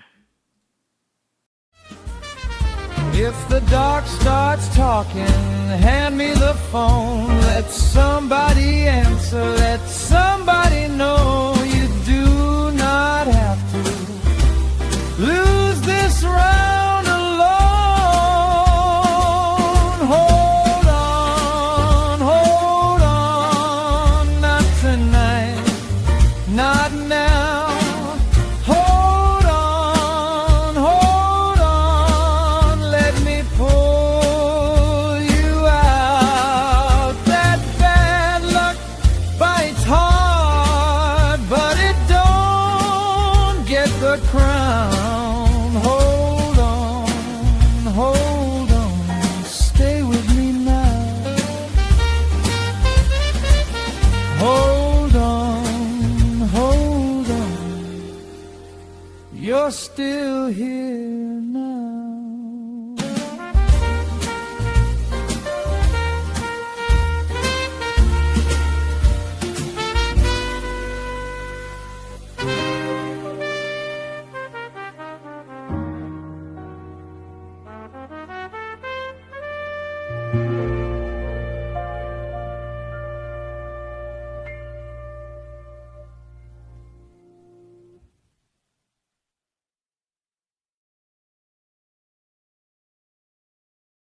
If the dark starts talking, hand me the phone. Let somebody answer, let somebody know. You do not have to lose this round alone. Hold on, not tonight, not now. Still here.